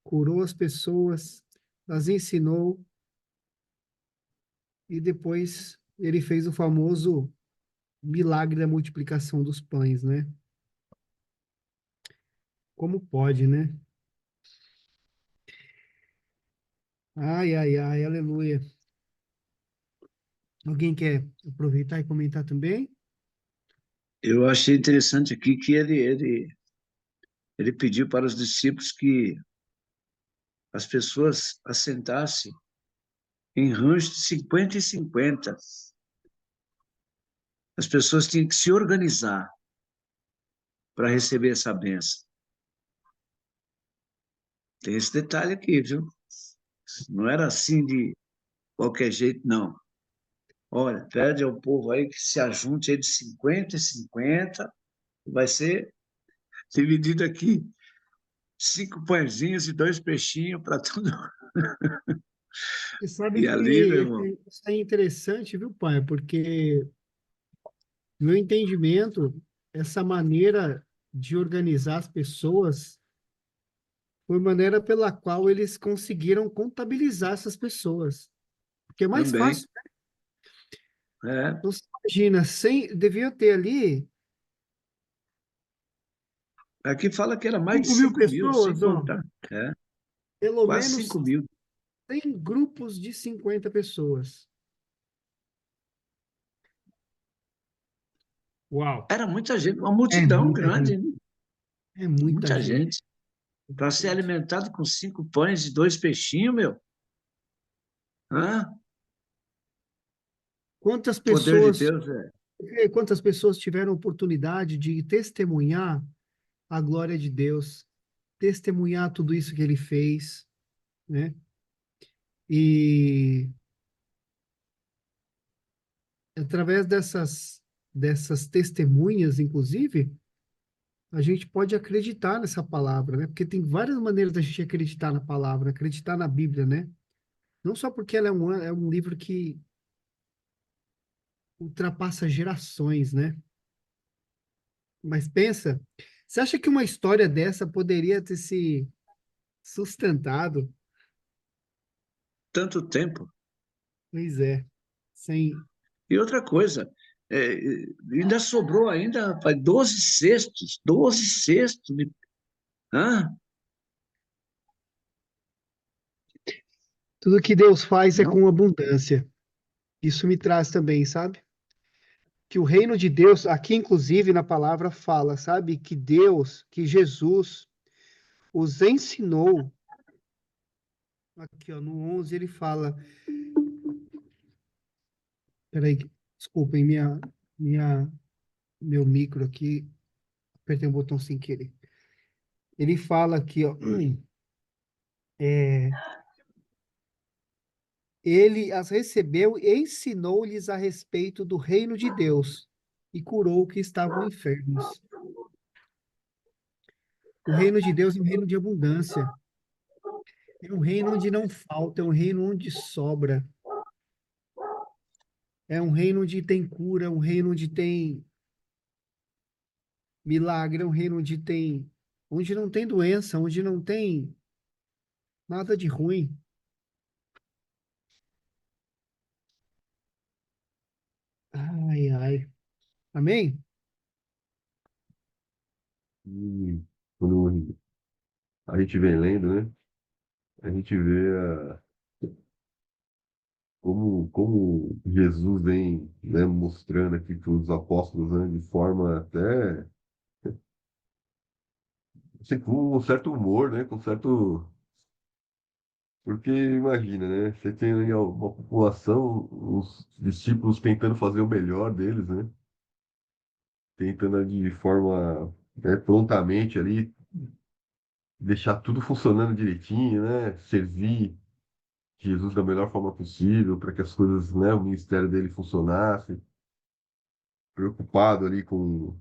curou as pessoas, as ensinou e depois ele fez o famoso milagre da multiplicação dos pães, né? Como pode, né? Ai, ai, ai, aleluia. Alguém quer aproveitar e comentar também? Eu achei interessante aqui que ele pediu para os discípulos que as pessoas assentassem em rancho de 50 e 50. As pessoas tinham que se organizar para receber essa bênção. Tem esse detalhe aqui, viu? Não era assim de qualquer jeito, não. Olha, pede ao povo aí que se ajunte aí de 50 e 50, vai ser dividido aqui 5 pãezinhos e 2 peixinhos para todo mundo. Você sabe E que ali, meu irmão, isso é interessante, viu, pai? Porque, no meu entendimento, essa maneira de organizar as pessoas foi a maneira pela qual eles conseguiram contabilizar essas pessoas. Porque é mais também. fácil. É, Então, você imagina, devia ter ali aqui fala que era mais de 5.000 5 mil, sem pessoas, ó, contar. É, pelo quase menos 5 mil. 100 grupos de 50 pessoas. Uau, Era muita gente, uma é multidão muita grande, gente, né? é muita Muita gente. gente. Para ser alimentado com 5 pães e 2 peixinhos, meu. Hã? Quantas O poder de pessoas, Deus é. quantas pessoas tiveram oportunidade de testemunhar a glória de Deus, testemunhar tudo isso que ele fez, né? E através dessas testemunhas, inclusive, a gente pode acreditar nessa palavra, né? Porque tem várias maneiras da gente acreditar na palavra, acreditar na Bíblia, né? Não só porque ela é um livro que ultrapassa gerações, né? Mas pensa, você acha que uma história dessa poderia ter se sustentado? Tanto tempo. Pois é, sem. E outra coisa, é, ainda sobrou ainda, rapaz, 12 cestos, 12 cestos. Hã? Tudo que Deus faz é Não? com abundância. Isso me traz também, sabe? Que o reino de Deus, aqui inclusive na palavra fala, sabe? Que Deus, que Jesus os ensinou. Aqui, ó, no 11 ele fala. Peraí, desculpem, meu micro aqui, apertei um botão sem querer. Ele fala aqui, ó. É, ele as recebeu e ensinou-lhes a respeito do reino de Deus e curou o que estavam enfermos. O reino de Deus é um reino de abundância. É um reino onde não falta, é um reino onde sobra. É um reino onde tem cura, é um reino onde tem milagre, é um reino onde não tem doença, onde não tem nada de ruim. Ai, ai. Amém? E quando a gente vem lendo, né? A gente vê como Jesus vem, né, mostrando aqui para os apóstolos, né, de forma até assim, com um certo humor, né? Com certo. Porque imagina, né? Você tem aí uma população, os discípulos tentando fazer o melhor deles, né? Tentando de forma, né, prontamente ali deixar tudo funcionando direitinho, né? Servir Jesus da melhor forma possível para que as coisas, né, o ministério dele funcionasse, preocupado ali com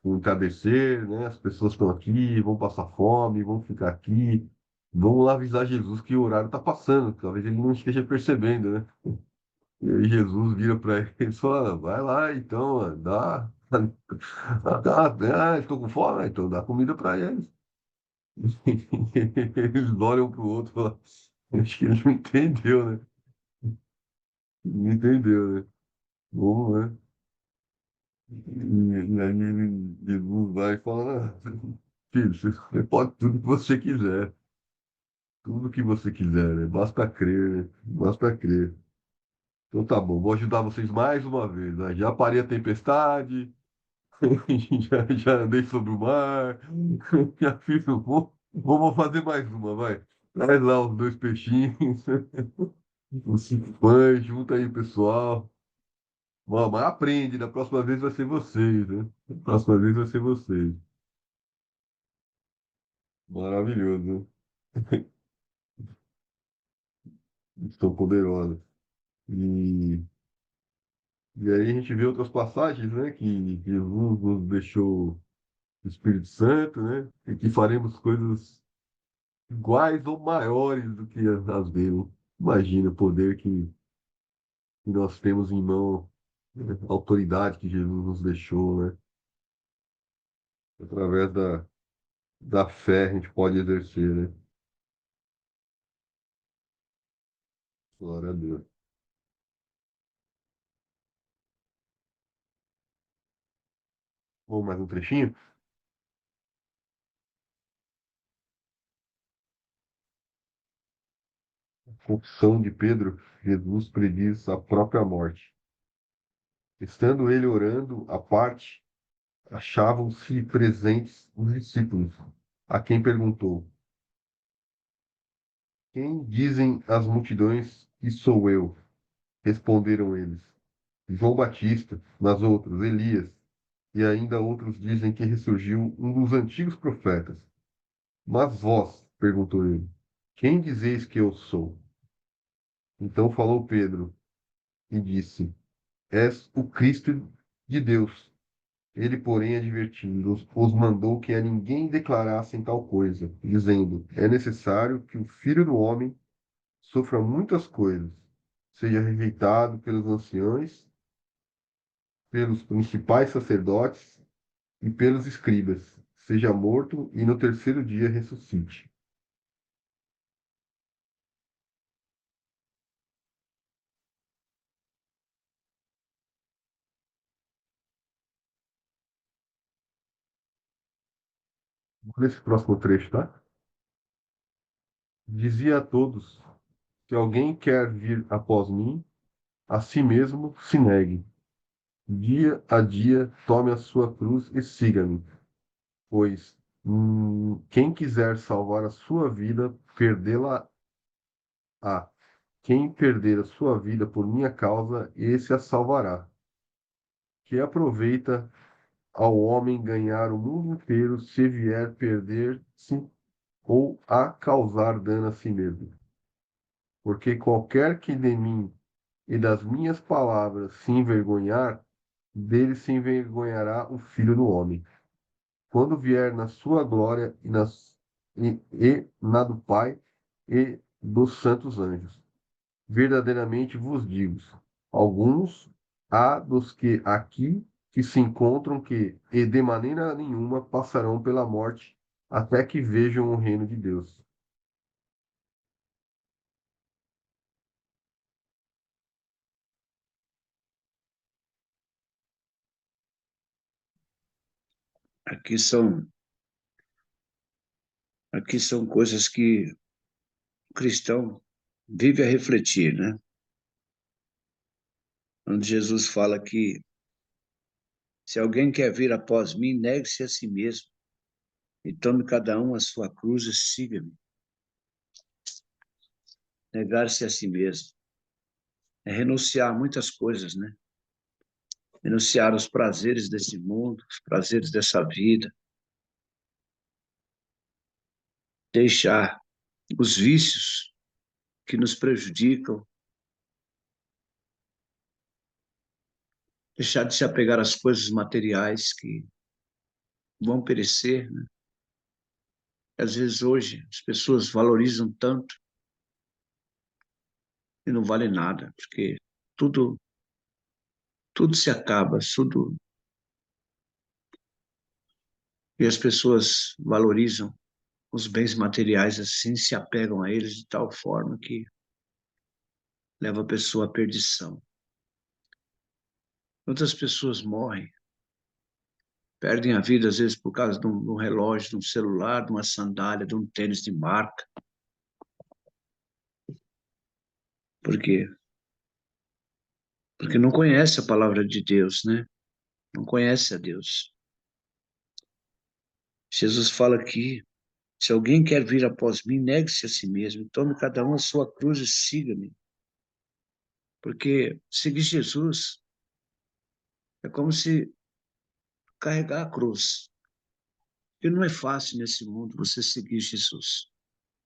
o entardecer, né? As pessoas estão aqui, vão passar fome, vão ficar aqui. Vamos lá avisar Jesus que o horário está passando, talvez ele não esteja percebendo, né? E aí Jesus vira para ele e fala, vai lá então, dá, estou com fome, então dá comida para eles. Eles olham um para o outro e falam, acho que ele não entendeu, né? Não entendeu, né? Bom, né? E aí Jesus vai e fala, filho, você pode tudo que você quiser. Tudo que você quiser, né? Basta crer, né? Basta crer. Então tá bom, vou ajudar vocês mais uma vez, né? Já parei a tempestade, já andei sobre o mar, já fiz um vou, vou fazer mais uma, vai. Traz lá os 2 peixinhos, os 5 pães, junta aí, pessoal. Mas aprende, da próxima vez vai ser vocês, né? Da próxima vez vai ser vocês. Maravilhoso, né? Estão poderosos. E E aí a gente vê outras passagens, né, que Jesus nos deixou o Espírito Santo, né, e que faremos coisas iguais ou maiores do que as dele. Imagina o poder que nós temos em mão, né, a autoridade que Jesus nos deixou, né, através da fé a gente pode exercer, né. Glória a Deus. Vamos mais um trechinho? Confissão de Pedro, Jesus prediz a própria morte. Estando ele orando à parte, achavam-se presentes os discípulos, a quem perguntou: Quem dizem as multidões que sou eu? Responderam eles: João Batista, mas outros, Elias, e ainda outros dizem que ressurgiu um dos antigos profetas. Mas vós, perguntou ele, quem dizeis que eu sou? Então falou Pedro e disse: És o Cristo de Deus. Ele, porém, advertindo-os, os mandou que a ninguém declarassem tal coisa, dizendo: É necessário que o Filho do Homem sofra muitas coisas, seja rejeitado pelos anciãos, pelos principais sacerdotes e pelos escribas, seja morto e no terceiro dia ressuscite. Nesse próximo trecho, tá? Dizia a todos: Se alguém quer vir após mim, a si mesmo se negue. Dia a dia tome a sua cruz e siga-me. Pois quem quiser salvar a sua vida, perdê-la-á. Quem perder a sua vida por minha causa, esse a salvará. Que aproveita ao homem ganhar o mundo inteiro se vier perder-se ou a causar dano a si mesmo. Porque qualquer que de mim e das minhas palavras se envergonhar, dele se envergonhará o Filho do Homem, quando vier na sua glória e na do Pai e dos santos anjos. Verdadeiramente vos digo, alguns há dos que aqui que se encontram que, e de maneira nenhuma, passarão pela morte até que vejam o reino de Deus. Aqui são, aqui são coisas que o cristão vive a refletir, né? Onde Jesus fala que se alguém quer vir após mim, negue-se a si mesmo e tome cada um a sua cruz e siga-me. Negar-se a si mesmo é renunciar a muitas coisas, né? Renunciar os prazeres desse mundo, os prazeres dessa vida, deixar os vícios que nos prejudicam, deixar de se apegar às coisas materiais que vão perecer, né? Às vezes hoje as pessoas valorizam tanto e não vale nada, porque tudo tudo se acaba, tudo, e as pessoas valorizam os bens materiais assim, se apegam a eles de tal forma que leva a pessoa à perdição. Quantas pessoas morrem, perdem a vida às vezes por causa de um relógio, de um celular, de uma sandália, de um tênis de marca. Por quê? Porque não conhece a palavra de Deus, né? Não conhece a Deus. Jesus fala aqui: se alguém quer vir após mim, negue-se a si mesmo, tome cada um a sua cruz e siga-me. Porque seguir Jesus é como se carregar a cruz. E não é fácil nesse mundo você seguir Jesus.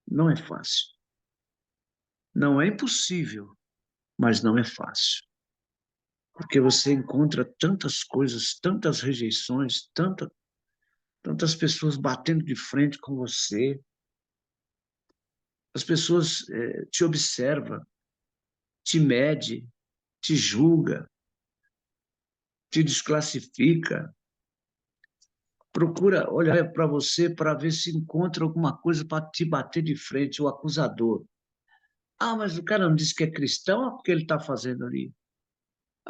Não é fácil. Não é impossível, mas não é fácil. Porque você encontra tantas coisas, tantas rejeições, tantas pessoas batendo de frente com você. As pessoas te observam, te mede, te julga, te desclassifica. Procura olhar para você para ver se encontra alguma coisa para te bater de frente, o acusador. Ah, mas o cara não disse que é cristão, olha o que ele está fazendo ali.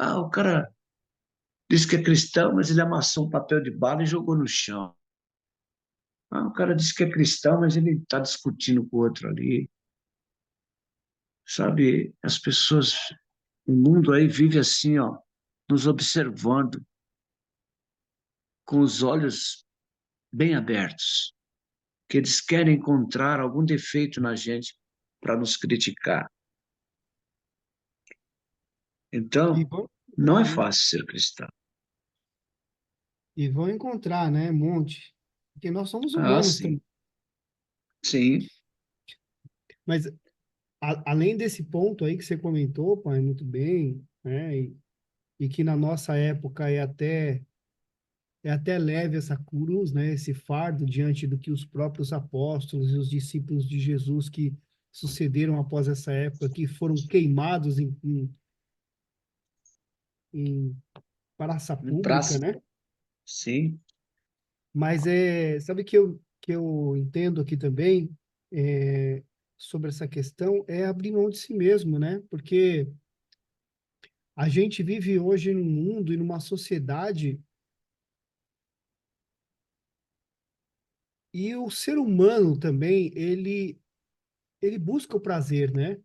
Ah, o cara disse que é cristão, mas ele amassou um papel de bala e jogou no chão. Ah, o cara disse que é cristão, mas ele está discutindo com o outro ali. Sabe, as pessoas, o mundo aí vive assim, ó, nos observando com os olhos bem abertos, que eles querem encontrar algum defeito na gente para nos criticar. E Então, vão não é encontrar, né? fácil ser cristão. E vão encontrar, né? Um monte. Porque nós somos Ah, humanos sim, também. sim. Mas além desse ponto aí que você comentou, pai, muito bem, né? E que na nossa época é até leve essa cruz, né? Esse fardo diante do que os próprios apóstolos e os discípulos de Jesus que sucederam após essa época, que foram queimados em praça pública, Praça, né? sim. Mas sabe que eu entendo aqui também sobre essa questão é abrir mão de si mesmo, né? Porque a gente vive hoje num mundo e numa sociedade e o ser humano também, ele busca o prazer, né?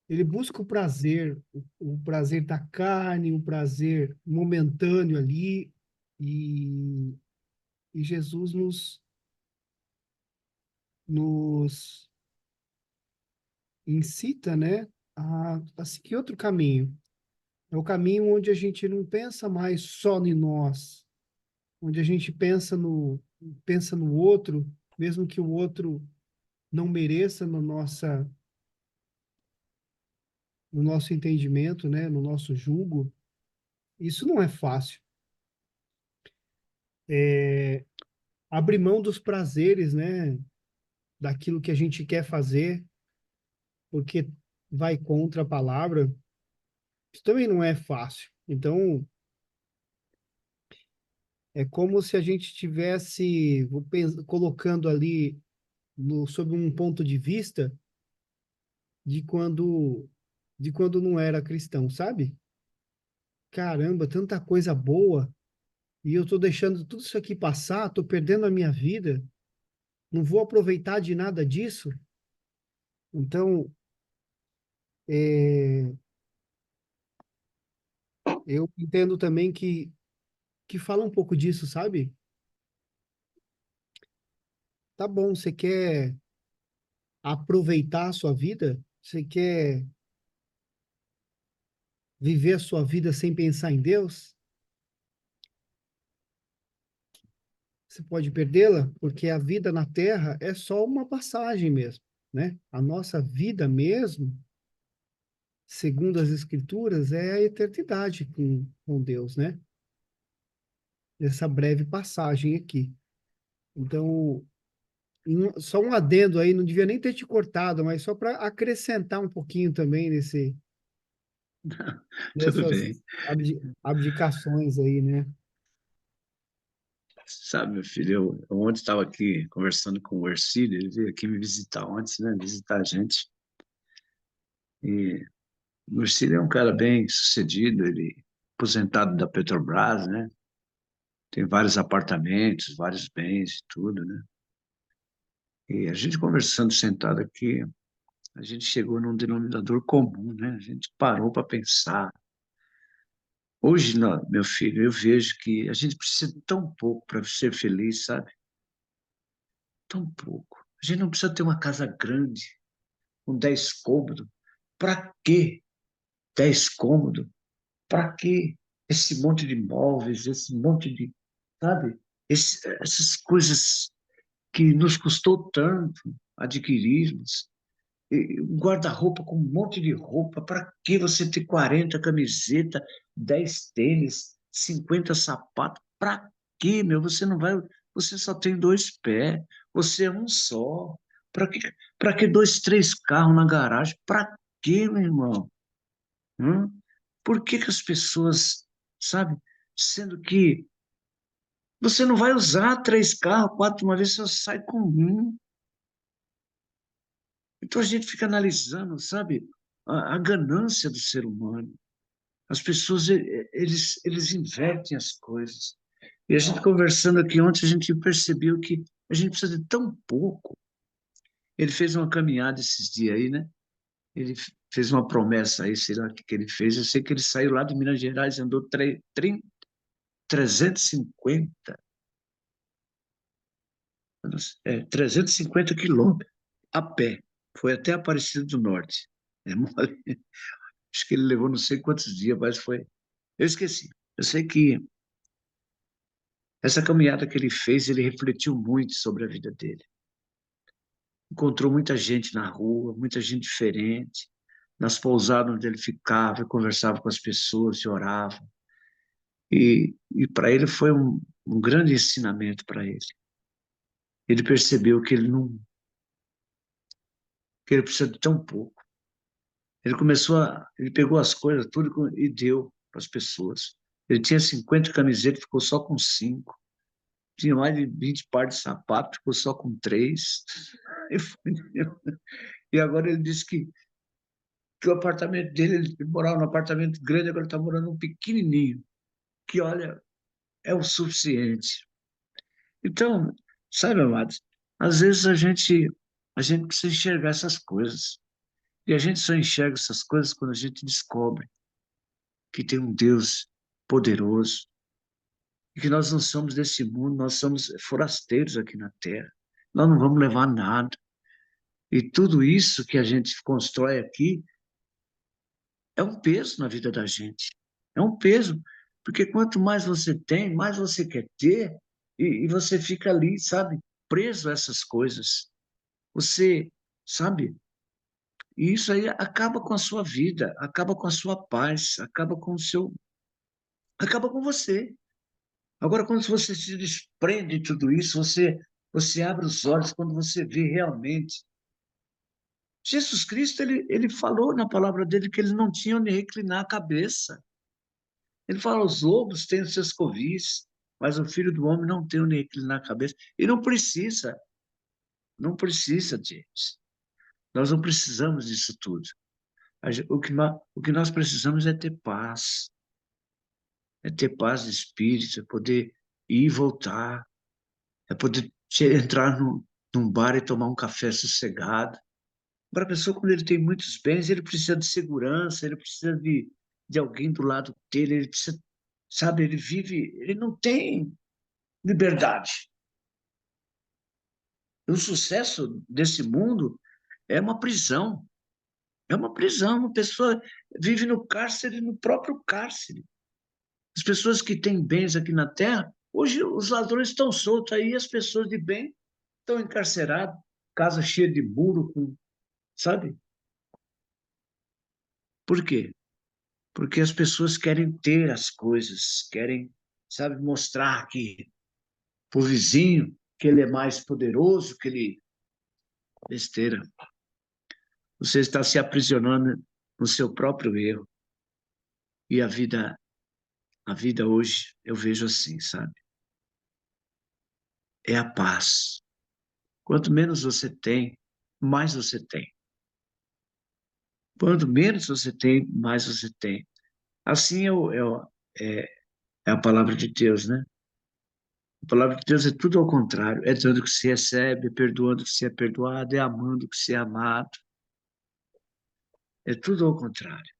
Ele busca o prazer da carne, o prazer momentâneo ali, e, e Jesus nos incita, né, a seguir outro caminho. É o caminho onde a gente não pensa mais só em nós, onde a gente pensa no outro, mesmo que o outro não mereça no nosso entendimento, né, no nosso julgo. Isso não é fácil. Abrir mão dos prazeres, né, daquilo que a gente quer fazer, porque vai contra a palavra, isso também não é fácil. Então, é como se a gente estivesse colocando ali sob um ponto de vista de quando não era cristão, sabe? Caramba, tanta coisa boa e eu tô deixando tudo isso aqui passar, tô perdendo a minha vida, não vou aproveitar de nada disso. Então, é, eu entendo também que fala um pouco disso, sabe? Tá bom, você quer aproveitar a sua vida? Você quer viver a sua vida sem pensar em Deus? Você pode perdê-la, porque a vida na Terra é só uma passagem mesmo, né? A nossa vida mesmo, segundo as Escrituras, é a eternidade com Deus, né? Essa breve passagem aqui. Então, só um adendo aí, não devia nem ter te cortado, mas só para acrescentar um pouquinho também Tudo nessas bem. abdicações aí, né? Sabe, meu filho, eu ontem estava aqui conversando com o Ercílio, ele veio aqui me visitar ontem, né? Visitar a gente. E o Ercílio é um cara bem sucedido, ele é aposentado da Petrobras, né? Tem vários apartamentos, vários bens e tudo, né? E a gente conversando sentado aqui, a gente chegou num denominador comum, né? A gente parou para pensar. Hoje, meu filho, eu vejo que a gente precisa de tão pouco para ser feliz, sabe? Tão pouco. A gente não precisa ter uma casa grande, com 10 cômodos. Para quê 10 cômodos? Para quê esse monte de móveis, esse monte de, sabe? Essas coisas que nos custou tanto adquirirmos. Um guarda-roupa com um monte de roupa. Para que você ter 40 camisetas, 10 tênis, 50 sapatos? Para quê, meu? Você não vai. Você só tem dois pés. Você é um só. Para que, para que dois, três carros na garagem? Para quê, meu irmão? Hum? Por que que as pessoas, sabe? Sendo que você não vai usar três carros, quatro uma vez, você sai com um. Então a gente fica analisando, sabe, a ganância do ser humano. As pessoas, eles invertem as coisas. E a gente conversando aqui ontem, a gente percebeu que a gente precisa de tão pouco. Ele fez uma caminhada esses dias aí, né? ele fez uma promessa aí, sei lá o que ele fez. Eu sei que ele saiu lá de Minas Gerais e andou 350 quilômetros a pé. Foi até Aparecida do Norte. Acho que ele levou não sei quantos dias, mas foi. Eu esqueci. Eu sei que essa caminhada que ele fez, ele refletiu muito sobre a vida dele. Encontrou muita gente na rua, muita gente diferente, nas pousadas onde ele ficava, conversava com as pessoas e orava. E para ele foi um grande ensinamento para ele. Ele percebeu que que ele precisa de tão pouco. Ele pegou as coisas tudo e deu para as pessoas. Ele tinha 50 camisetas, ficou só com 5. Tinha mais de 20 pares de sapato, ficou só com 3. E agora ele disse que o apartamento dele, ele morava num apartamento grande, agora está morando num pequenininho, que, olha, é o suficiente. Então, sabe, amados, às vezes a gente precisa enxergar essas coisas. E a gente só enxerga essas coisas quando a gente descobre que tem um Deus poderoso e que nós não somos desse mundo, nós somos forasteiros aqui na Terra. Nós não vamos levar nada. E tudo isso que a gente constrói aqui é um peso na vida da gente. É um peso, porque quanto mais você tem, mais você quer ter, e você fica ali, sabe, preso a essas coisas. Você, sabe, e isso aí acaba com a sua vida, acaba com a sua paz, acaba com o seu, acaba com você. Agora, quando você se desprende de tudo isso, você abre os olhos quando você vê realmente. Jesus Cristo, ele falou na palavra dele que ele não tinha onde reclinar a cabeça. Ele fala, os lobos têm os seus covis, mas o Filho do Homem não tem onde reclinar a cabeça. E não precisa, não precisa, James. Nós não precisamos disso tudo. O que nós precisamos é ter paz de espírito, é poder ir e voltar, é poder entrar num bar e tomar um café sossegado. Para a pessoa, quando ele tem muitos bens, ele precisa de segurança, ele precisa de alguém do lado dele, ele precisa, sabe, ele não tem liberdade. O sucesso desse mundo é uma prisão. É uma prisão. Uma pessoa vive no cárcere, no próprio cárcere. As pessoas que têm bens aqui na Terra, hoje os ladrões estão soltos aí, as pessoas de bem estão encarceradas, casa cheia de muro, sabe? Por quê? Porque as pessoas querem ter as coisas, querem, sabe, mostrar que o vizinho que ele é mais poderoso, que ele... Besteira. Você está se aprisionando no seu próprio erro. E a vida hoje, eu vejo assim, sabe? É a paz. Quanto menos você tem, mais você tem. Quanto menos você tem, mais você tem. Assim é, é a palavra de Deus, né? A palavra de Deus é tudo ao contrário. É dando que se recebe, é perdoando que se é perdoado, é amando que se é amado. É tudo ao contrário.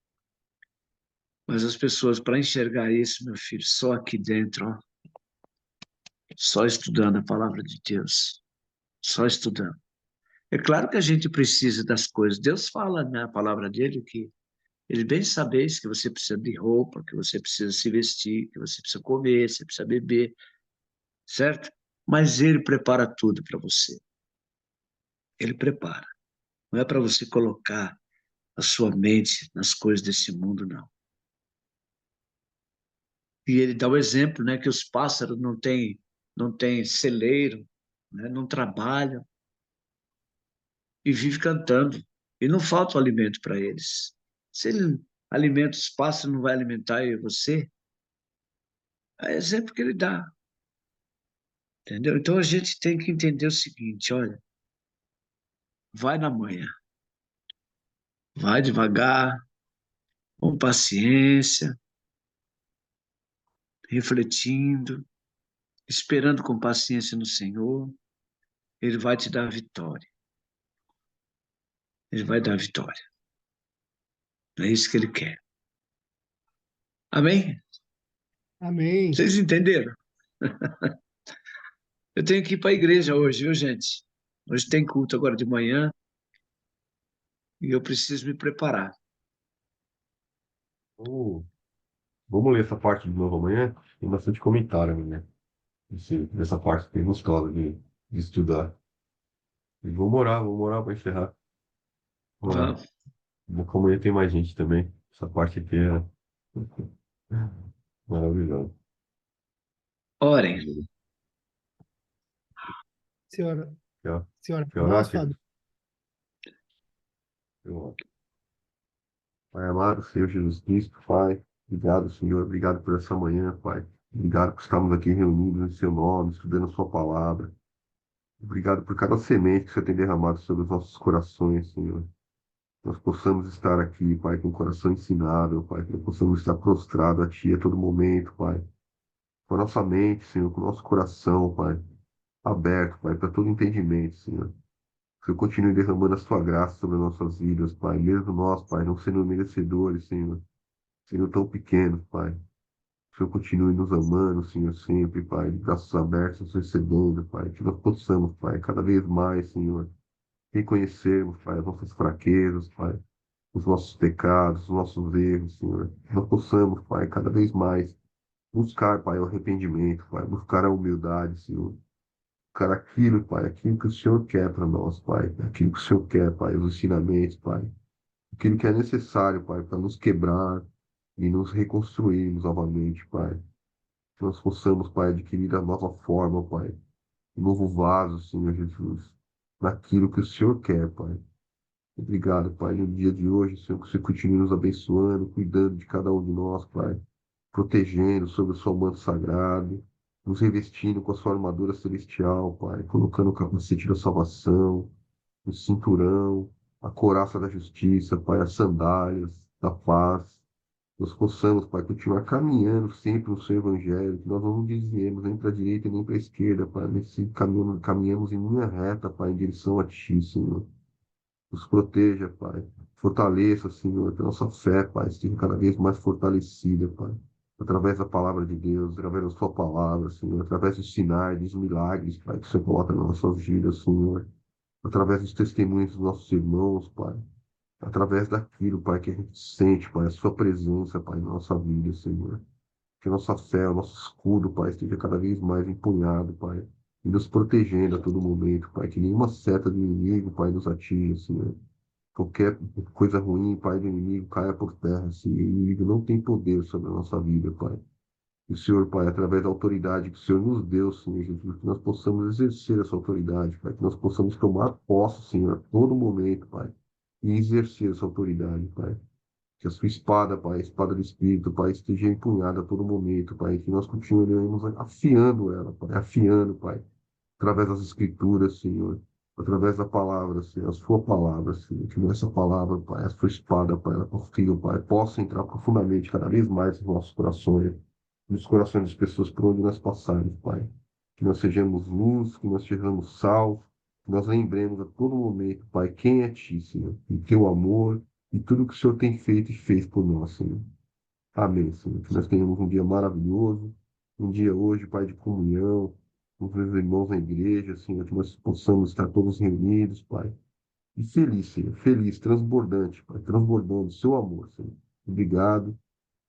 Mas as pessoas, para enxergar isso, meu filho, só aqui dentro, ó, só estudando a palavra de Deus, só estudando. É claro que a gente precisa das coisas. Deus fala na palavra dele que ele bem sabeis que você precisa de roupa, que você precisa se vestir, que você precisa comer, você precisa beber, certo? Mas ele prepara tudo para você. Ele prepara. Não é para você colocar a sua mente nas coisas desse mundo, não. E ele dá o exemplo, né, que os pássaros não têm celeiro, né, não trabalham e vivem cantando. E não falta o alimento para eles. Se ele alimenta os pássaros, não vai alimentar eu e você? É exemplo que ele dá. Entendeu? Então a gente tem que entender o seguinte, olha, vai na manhã, vai devagar, com paciência, refletindo, esperando com paciência no Senhor, ele vai te dar a vitória. Ele vai dar a vitória. É isso que Ele quer. Amém? Amém. Vocês entenderam? Eu tenho que ir para a igreja hoje, viu, gente? Hoje tem culto agora de manhã e eu preciso me preparar. Vamos ler essa parte de novo amanhã? Tem bastante comentário, né? Essa parte que é gostosa de estudar. E vamos orar para encerrar. Vamos lá. Vamos. Como amanhã tem mais gente também. Essa parte aqui é maravilhosa. Orem. Senhora, Quer senhora, quer orar, nós, querido? Fábio. Eu oro. Pai amado, Senhor Jesus Cristo, Pai, obrigado, Senhor, obrigado por essa manhã, Pai. Obrigado por estarmos aqui reunidos em Seu nome, estudando a Sua palavra. Obrigado por cada semente que o Senhor tem derramado sobre os nossos corações, Senhor. Nós possamos estar aqui, Pai, com o coração ensinável, Pai, que nós possamos estar prostrado a Ti a todo momento, Pai. Com a nossa mente, Senhor, com o nosso coração, Pai, aberto, Pai, para todo entendimento, Senhor. Que o Senhor continue derramando a Sua graça sobre as nossas vidas, Pai. Mesmo nós, Pai, não sendo merecedores, Senhor, sendo tão pequenos, Pai. Que o Senhor continue nos amando, Senhor, sempre, Pai, de braços abertos, nos recebendo, Pai. Que nós possamos, Pai, cada vez mais, Senhor, reconhecermos, Pai, as nossas fraquezas, Pai, os nossos pecados, os nossos erros, Senhor. Que nós possamos, Pai, cada vez mais buscar, Pai, o arrependimento, Pai, buscar a humildade, Senhor. Buscar aquilo, Pai, aquilo que o Senhor quer para nós, Pai, aquilo que o Senhor quer, Pai, os ensinamentos, Pai, aquilo que é necessário, Pai, para nos quebrar e nos reconstruirmos novamente, Pai. Que nós possamos, Pai, adquirir a nova forma, Pai, um novo vaso, Senhor Jesus, naquilo que o Senhor quer, Pai. Obrigado, Pai, no dia de hoje, Senhor, que você continue nos abençoando, cuidando de cada um de nós, Pai, protegendo sob o seu manto sagrado, nos revestindo com a sua armadura celestial, Pai, colocando o capacete da salvação, o cinturão, a couraça da justiça, Pai, as sandálias da paz. Nós possamos, Pai, continuar caminhando sempre no seu evangelho, que nós não desviemos nem para a direita nem para a esquerda, Pai, mas sim caminhamos em linha reta, Pai, em direção a Ti, Senhor. Nos proteja, Pai. Fortaleça, Senhor, que a nossa fé, Pai, esteja cada vez mais fortalecida, Pai. Através da palavra de Deus, através da Sua palavra, Senhor, através dos sinais, dos milagres, Pai, que você coloca nas nossas vidas, Senhor. Através dos testemunhos dos nossos irmãos, Pai. Através daquilo, Pai, que a gente sente, Pai, a Sua presença, Pai, na nossa vida, Senhor. Que a nossa fé, o nosso escudo, Pai, esteja cada vez mais empunhado, Pai. E nos protegendo a todo momento, Pai. Que nenhuma seta do inimigo, Pai, nos atinja, Senhor. Qualquer coisa ruim, Pai, do inimigo caia por terra, Senhor. O inimigo não tem poder sobre a nossa vida, Pai. E o Senhor, Pai, através da autoridade que o Senhor nos deu, Senhor Jesus, que nós possamos exercer essa autoridade, Pai. Que nós possamos tomar posse, Senhor, a todo momento, Pai. E exercer essa autoridade, Pai. Que a sua espada, Pai, a espada do Espírito, Pai, esteja empunhada a todo momento, Pai. Que nós continuemos afiando ela, Pai. Afiando, Pai. Através das Escrituras, Senhor. Através da palavra, Senhor. A sua palavra, Senhor. Que nessa palavra, Pai, a sua espada, Pai, ela confia, Pai, possa entrar profundamente, cada vez mais nos nossos corações. Nos corações das pessoas por onde nós passarmos, Pai. Que nós sejamos luz, que nós sejamos sal. Que nós lembremos a todo momento, Pai, quem é Ti, Senhor. E Teu amor e tudo que o Senhor tem feito e fez por nós, Senhor. Amém, Senhor. Que nós tenhamos um dia maravilhoso, um dia hoje, Pai, de comunhão, com os meus irmãos na igreja, Senhor, que nós possamos estar todos reunidos, Pai. E feliz, Senhor, feliz, transbordante, Pai, transbordando o seu amor, Senhor. Obrigado.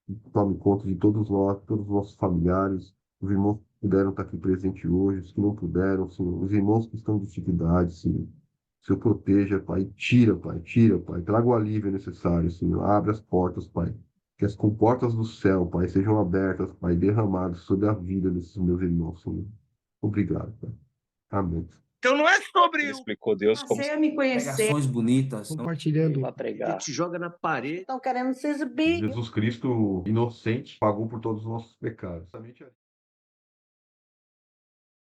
E tome conta de todos nós, todos os nossos familiares, os irmãos que puderam estar aqui presentes hoje, os que não puderam, Senhor, os irmãos que estão em dificuldade, Senhor. Senhor, proteja, Pai, tira, Pai, traga o alívio necessário, Senhor, abre as portas, Pai, que as comportas do céu, Pai, sejam abertas, Pai, derramadas sobre a vida desses meus irmãos, Senhor. Obrigado, Pai. Amém. Então não é sobre Ele explicou Deus como Passei a me conhecer. pregações bonitas. Compartilhando. Para pregar. Te joga na parede. Estão querendo se exibir. Jesus Cristo, inocente, pagou por todos os nossos pecados.